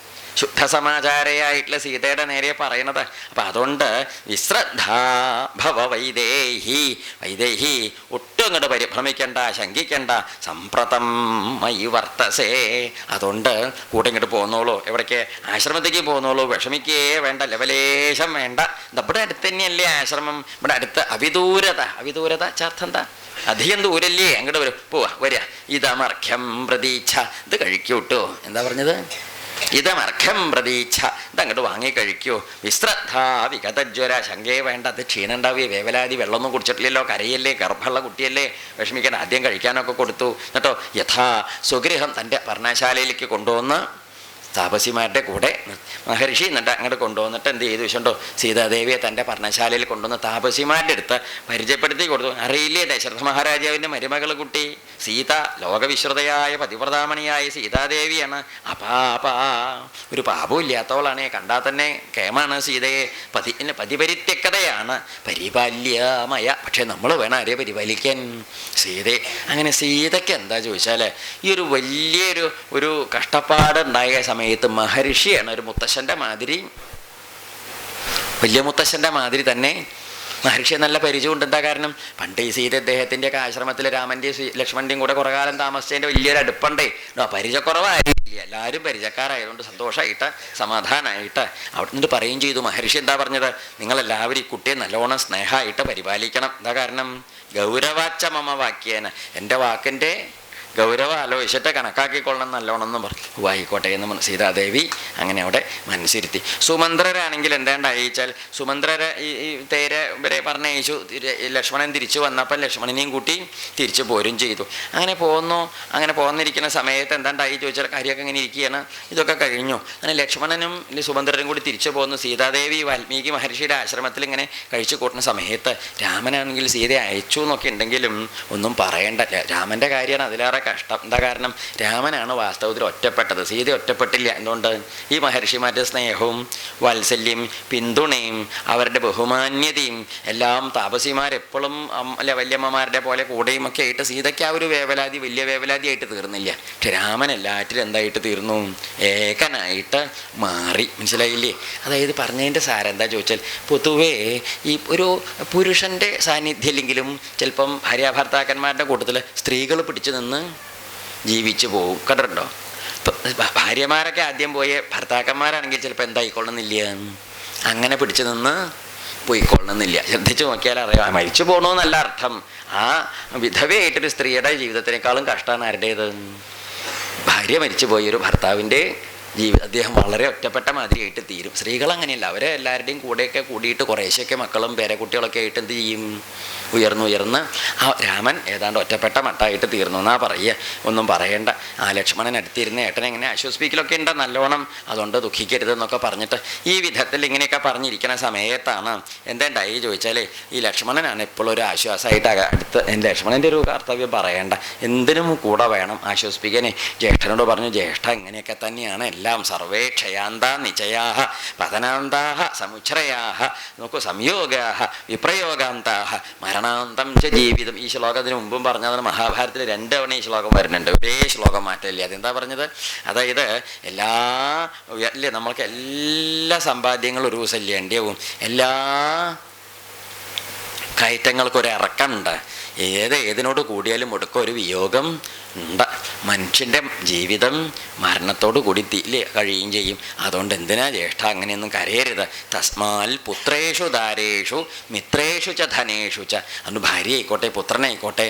ശുദ്ധസമാചാരയായിട്ടുള്ള സീതയുടെ നേരെ പറയണത്. അപ്പം അതുകൊണ്ട് വിശ്രദ്ധാ ഭവ വൈദേഹി, വൈദേഹി ഒട്ടും ഒട്ടും അങ്ങോട്ട് പരിഭ്രമിക്കണ്ട, ശങ്കിക്കണ്ട. സംപ്രതം മയി വർത്തസേ. അതുകൊണ്ട് കൂടെ ഇങ്ങോട്ട് പോന്നോളൂ. എവിടേക്ക്? ആശ്രമത്തേക്ക് പോന്നോളൂ. വിഷമിക്കേ വേണ്ട, ലവലേശം വേണ്ട. ഇവിടെ അടുത്ത് തന്നെയല്ലേ ആശ്രമം, ഇവിടെ അടുത്ത്. അവിദൂരത. അവിദൂരത ചാർത്ഥം എന്താ? അധികം ദൂരല്ലേ, അങ്ങോട്ട് വരും, പോവാ, വരിക. ഇതമർഘ്യം പ്രതീച്ഛ. ഇത് കഴിക്കൂട്ടോ. എന്താ പറഞ്ഞത്? ഇതമർഘം പ്രതീച്ഛ. ഇതങ്ങോട്ട് വാങ്ങി കഴിക്കൂ. വിശ്രദ്ധാ വിഗതജ്വര. ശങ്കയെ വേണ്ട, അത് ക്ഷീണം ഉണ്ടാവുകയെ. വേവലാതി, വെള്ളമൊന്നും കുടിച്ചിട്ടില്ലല്ലോ, കരയല്ലേ, ഗർഭമുള്ള കുട്ടിയല്ലേ, വിഷമിക്കാൻ. ആദ്യം കഴിക്കാനൊക്കെ കൊടുത്തു. എന്നിട്ടോ യഥാ സ്വഗൃഹം, തൻ്റെ പർണശാലയിലേക്ക് കൊണ്ടുവന്ന് താപസിമാരുടെ കൂടെ മഹർഷി എന്നിട്ട് അങ്ങോട്ട് കൊണ്ടുവന്നിട്ട് എന്ത് ചെയ്തു വെച്ചിട്ടുണ്ടോ, സീതാദേവിയെ തൻ്റെ പർണശാലയിൽ കൊണ്ടുവന്ന് താപസിമാരുടെ അടുത്ത് പരിചയപ്പെടുത്തി കൊടുത്തു. അറിയില്ലേ, ദശരഥ മഹാരാജാവിൻ്റെ മരുമകൾ കുട്ടി സീത, ലോകവിശ്രുതയായ പതിവ്രതാമണിയായ സീതാദേവിയാണ്. അപാപാ, ഒരു പാപവും ഇല്ലാത്തവളാണ്. കണ്ടാൽ തന്നെ കേമാണ് സീതയെ. പതിപരിത്യക്കതയാണ്, പരിപാല്യമയ. പക്ഷെ നമ്മൾ വേണം ആരെ പരിപാലിക്കാൻ? സീതയെ. അങ്ങനെ സീതയ്ക്ക് എന്താ ചോദിച്ചാൽ, ഈ ഒരു വലിയൊരു കഷ്ടപ്പാടുണ്ടായ സമയത്ത് മഹർഷിയാണ് ഒരു മുത്തശ്ശൻ്റെ മാതിരി, വലിയ മുത്തശ്ശൻ്റെ മാതിരി തന്നെ മഹർഷിയെ നല്ല പരിചയമുണ്ട്. എന്താ കാരണം? പണ്ട് ഈ സീത അദ്ദേഹത്തിൻ്റെയൊക്കെ ആശ്രമത്തിൽ രാമൻ്റെയും ലക്ഷ്മണൻ്റെയും കൂടെ കുറേ കാലം താമസിച്ചതിൻ്റെ വലിയൊരു അടുപ്പുണ്ടേ. പരിചയക്കുറവായില്ല, എല്ലാവരും പരിചയക്കാരായതുകൊണ്ട് സന്തോഷമായിട്ട് സമാധാനമായിട്ട് അവിടെ നിന്നിട്ട് പറയുകയും ചെയ്തു. മഹർഷി എന്താ പറഞ്ഞത്? നിങ്ങളെല്ലാവരും ഈ കുട്ടിയെ നല്ലോണം സ്നേഹമായിട്ട് പരിപാലിക്കണം. എന്താ കാരണം? ഗൗരവാച്ച മമ വാക്യേന. എൻ്റെ വാക്കിൻ്റെ ഗൗരവം ആലോചിച്ചിട്ട് കണക്കാക്കിക്കൊള്ളണം നല്ലോണം എന്ന് പറഞ്ഞു. ആയിക്കോട്ടെ എന്ന് സീതാദേവി അങ്ങനെ അവിടെ മനസ്സിരുത്തി. സുമന്ത്രരാണെങ്കിൽ എന്താണ്ടായിച്ചാൽ, സുമന്ത്രരെ ഈ തേരെ ഇവരെ പറഞ്ഞയച്ചു. ലക്ഷ്മണൻ തിരിച്ചു വന്നപ്പോൾ ലക്ഷ്മണനെയും കൂട്ടി തിരിച്ചു പോരും ചെയ്തു. അങ്ങനെ പോന്നിരിക്കുന്ന സമയത്ത് എന്താണ്ടായി ചോദിച്ചാൽ, കാര്യമൊക്കെ ഇങ്ങനെ ഇരിക്കുകയാണ്. ഇതൊക്കെ കഴിഞ്ഞു. അങ്ങനെ ലക്ഷ്മണനും സുമന്ത്രരും കൂടി തിരിച്ചു പോന്നു. സീതാദേവി വാൽമീകി മഹർഷിയുടെ ആശ്രമത്തിൽ ഇങ്ങനെ കഴിച്ചു കൂട്ടുന്ന സമയത്ത് രാമനാണെങ്കിൽ സീതയെ അയച്ചു എന്നൊക്കെ ഉണ്ടെങ്കിലും ഒന്നും പറയണ്ട. രാമൻ്റെ കാര്യമാണ് അതിലേറെ കഷ്ടം. എന്താ കാരണം? രാമനാണ് വാസ്തവത്തിൽ ഒറ്റപ്പെട്ടത്, സീത ഒറ്റപ്പെട്ടില്ല. എന്തുകൊണ്ട്? ഈ മഹർഷിമാരുടെ സ്നേഹവും വാത്സല്യം, പിന്തുണയും അവരുടെ ബഹുമാന്യതയും എല്ലാം താപസിമാരെപ്പോഴും വല്യമ്മമാരുടെ പോലെ കൂടെയും ഒക്കെ ആയിട്ട് സീതയ്ക്ക് ആ ഒരു വേവലാതി വലിയ വേവലാതിയായിട്ട് തീർന്നില്ല. പക്ഷെ രാമൻ എല്ലാറ്റിലും എന്തായിട്ട് തീർന്നു? ഏകനായിട്ട് മാറി. മനസ്സിലായില്ലേ? അതായത് പറഞ്ഞതിൻ്റെ സാരം എന്താ ചോദിച്ചാൽ, പൊതുവേ ഈ ഒരു പുരുഷൻ്റെ സാന്നിധ്യമില്ലെങ്കിലും ചിലപ്പം ഭാര്യാഭർത്താക്കന്മാരുടെ കൂട്ടത്തിൽ സ്ത്രീകൾ പിടിച്ചു നിന്ന് ജീവിച്ചു പോകും. കണ്ടിട്ടുണ്ടോ? ഭാര്യമാരൊക്കെ ആദ്യം പോയ ഭർത്താക്കന്മാരാണെങ്കിൽ ചിലപ്പോൾ എന്തായിക്കൊള്ളുന്നില്ല, അങ്ങനെ പിടിച്ചു നിന്ന് പോയിക്കൊള്ളുന്നില്ല. ശ്രദ്ധിച്ചു നോക്കിയാൽ അറിയാം. മരിച്ചു പോകണമെന്നല്ല അർത്ഥം. ആ വിധവയായിട്ടൊരു സ്ത്രീയുടെ ജീവിതത്തിനേക്കാളും കഷ്ടമാണ് ആരുടേത്? ഭാര്യ മരിച്ചു പോയൊരു ഭർത്താവിൻ്റെ അദ്ദേഹം വളരെ ഒറ്റപ്പെട്ട മാതിരിയായിട്ട് തീരും. സ്ത്രീകൾ അങ്ങനെയല്ല. അവരെ എല്ലാവരുടെയും കൂടെയൊക്കെ കൂടിയിട്ട് കുറേശ്ശൊക്കെ മക്കളും പേരക്കുട്ടികളൊക്കെ ആയിട്ട് എന്ത് ചെയ്യും? ഉയർന്ന് ആ രാമൻ ഏതാണ്ട് ഒറ്റപ്പെട്ട മട്ടായിട്ട് തീർന്നു എന്നാ പറയുക. ഒന്നും പറയണ്ട. ആ ലക്ഷ്മണൻ അടുത്തിരുന്ന് ഏട്ടനെ ഇങ്ങനെ ആശ്വസിപ്പിക്കലൊക്കെ ഉണ്ട് നല്ലോണം. അതുകൊണ്ട് ദുഃഖിക്കരുതെന്നൊക്കെ പറഞ്ഞിട്ട് ഈ വിധത്തിൽ ഇങ്ങനെയൊക്കെ പറഞ്ഞിരിക്കുന്ന സമയത്താണ് എന്തായി ചോദിച്ചാൽ, ഈ ലക്ഷ്മണനാണ് എപ്പോഴും ഒരു ആശ്വാസമായിട്ട് അടുത്ത്. ലക്ഷ്മണൻ്റെ ഒരു കർത്തവ്യം പറയണ്ട, എന്തിനും കൂടെ വേണം ആശ്വസിപ്പിക്കാനേ. ജ്യേഷ്ഠനോട് പറഞ്ഞു, ജ്യേഷ്ഠ ഇങ്ങനെയൊക്കെ തന്നെയാണ് എല്ലാം. സർവേ ക്ഷയാന്താ നിചയാഹ പതനാന്താഹ സമുച്ഛ്രയാഹ നോക്കൂ, സംയോഗാഹ വിപ്രയോഗാന്താഹ മരണാന്തം ച ജീവിതം. ഈ ശ്ലോകത്തിന് മുമ്പും പറഞ്ഞതാണ്. മഹാഭാരതത്തിൽ 2 തവണ ഈ ശ്ലോകം വരുന്നുണ്ട്. ഒരേ ശ്ലോകം മാറ്റമില്ല. അതെന്താ പറഞ്ഞത്? അതായത് ഇല്ലേ, നമ്മൾക്ക് എല്ലാ സമ്പാദ്യങ്ങളും ഒരു ദിവസം ഇല്ലേണ്ടിയാവും. എല്ലാ കയറ്റങ്ങൾക്കൊരു ഇറക്കമുണ്ട്. ഏതിനോട് കൂടിയാലും ഒടുക്കം ഒരു വിയോഗം ഉണ്ട്. മനുഷ്യൻ്റെ ജീവിതം മരണത്തോടു കൂടി കഴിയുകയും ചെയ്യും. അതുകൊണ്ട് എന്തിനാ ജ്യേഷ്ഠ അങ്ങനെയൊന്നും കരയരുത്. തസ്മാൽ പുത്രേഷു ദാരേഷു മിത്രേഷു ച ധനേഷു ച. അതുകൊണ്ട് ഭാര്യ ആയിക്കോട്ടെ, പുത്രനായിക്കോട്ടെ,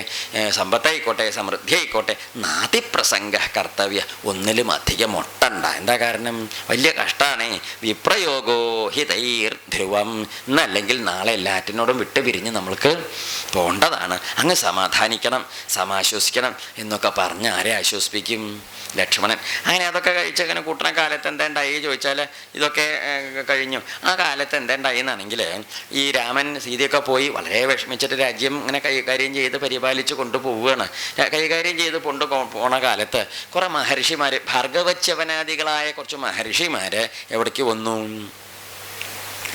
സമ്പത്തായിക്കോട്ടെ, സമൃദ്ധി ആയിക്കോട്ടെ, നാതിപ്രസംഗ കർത്തവ്യ. ഒന്നിലും അധികം ഒട്ടണ്ട. എന്താ കാരണം? വലിയ കഷ്ടമാണ്. വിപ്രയോഗോ ഹിതൈർ ധ്രുവം. എന്നല്ലെങ്കിൽ നാളെ എല്ലാറ്റിനോടും വിട്ട് പിരിഞ്ഞ് നമ്മൾക്ക് പോകേണ്ടതാണ്. അങ്ങ് സമാധാനിക്കണം, സമാശ്വസിക്കണം എന്നൊക്കെ പറഞ്ഞ് ആരെ ആശ്വസിപ്പിക്കും? ലക്ഷ്മണൻ. അങ്ങനെ അതൊക്കെ കഴിച്ചങ്ങനെ കൂട്ടുന്ന കാലത്ത് എന്താണ്ടായി ചോദിച്ചാൽ, ഇതൊക്കെ കഴിഞ്ഞു. ആ കാലത്ത് എന്താണ്ടായി എന്നാണെങ്കിൽ, ഈ രാമൻ സീതയൊക്കെ പോയി വളരെ വിഷമിച്ചിട്ട് രാജ്യം ഇങ്ങനെ കൈകാര്യം ചെയ്ത് പരിപാലിച്ച് കൊണ്ടുപോവുകയാണ്. കൈകാര്യം ചെയ്ത് പോണ കാലത്ത് കുറേ മഹർഷിമാർ, ഭാർഗവച്യവനാദികളായ കുറച്ച് മഹർഷിമാർ എവിടേക്ക് വന്നു?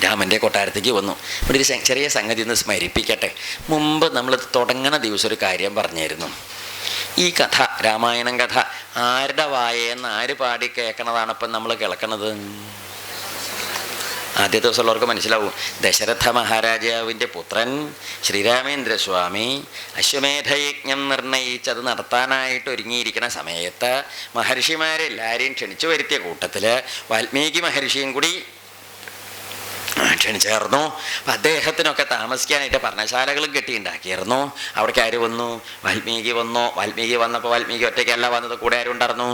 രാമൻ്റെ കൊട്ടാരത്തേക്ക് വന്നു. ഇവിടെ ഒരു ചെറിയ സംഗതി ഒന്ന് സ്മരിപ്പിക്കട്ടെ. മുമ്പ് നമ്മൾ തുടങ്ങുന്ന ദിവസം ഒരു കാര്യം പറഞ്ഞായിരുന്നു. ഈ കഥ, രാമായണം കഥ ആരുടെ വായേന്ന് ആര് പാടി കേൾക്കണതാണ് ഇപ്പം നമ്മൾ കേൾക്കണത്? ആദ്യ ദിവസമുള്ളവർക്ക് മനസ്സിലാവും. ദശരഥ മഹാരാജാവിൻ്റെ പുത്രൻ ശ്രീരാമേന്ദ്രസ്വാമി അശ്വമേധയജ്ഞം നിർണയിച്ചത് നടത്താനായിട്ട് ഒരുങ്ങിയിരിക്കുന്ന സമയത്ത് മഹർഷിമാരെല്ലാവരെയും ക്ഷണിച്ചു വരുത്തിയ കൂട്ടത്തിൽ വാൽമീകി മഹർഷിയും കൂടി ക്ഷണിച്ചേർന്നു. അപ്പം അദ്ദേഹത്തിനൊക്കെ താമസിക്കാനായിട്ട് പർണശാലകളും കെട്ടിയുണ്ടാക്കിയിരുന്നു. അവിടേക്ക് ആര് വന്നു? വാൽമീകി വന്നു. വാൽമീകി വന്നപ്പോൾ വാൽമീകി ഒറ്റയ്ക്കല്ല വന്നത്, കൂടെ ആരും ഉണ്ടായിരുന്നു?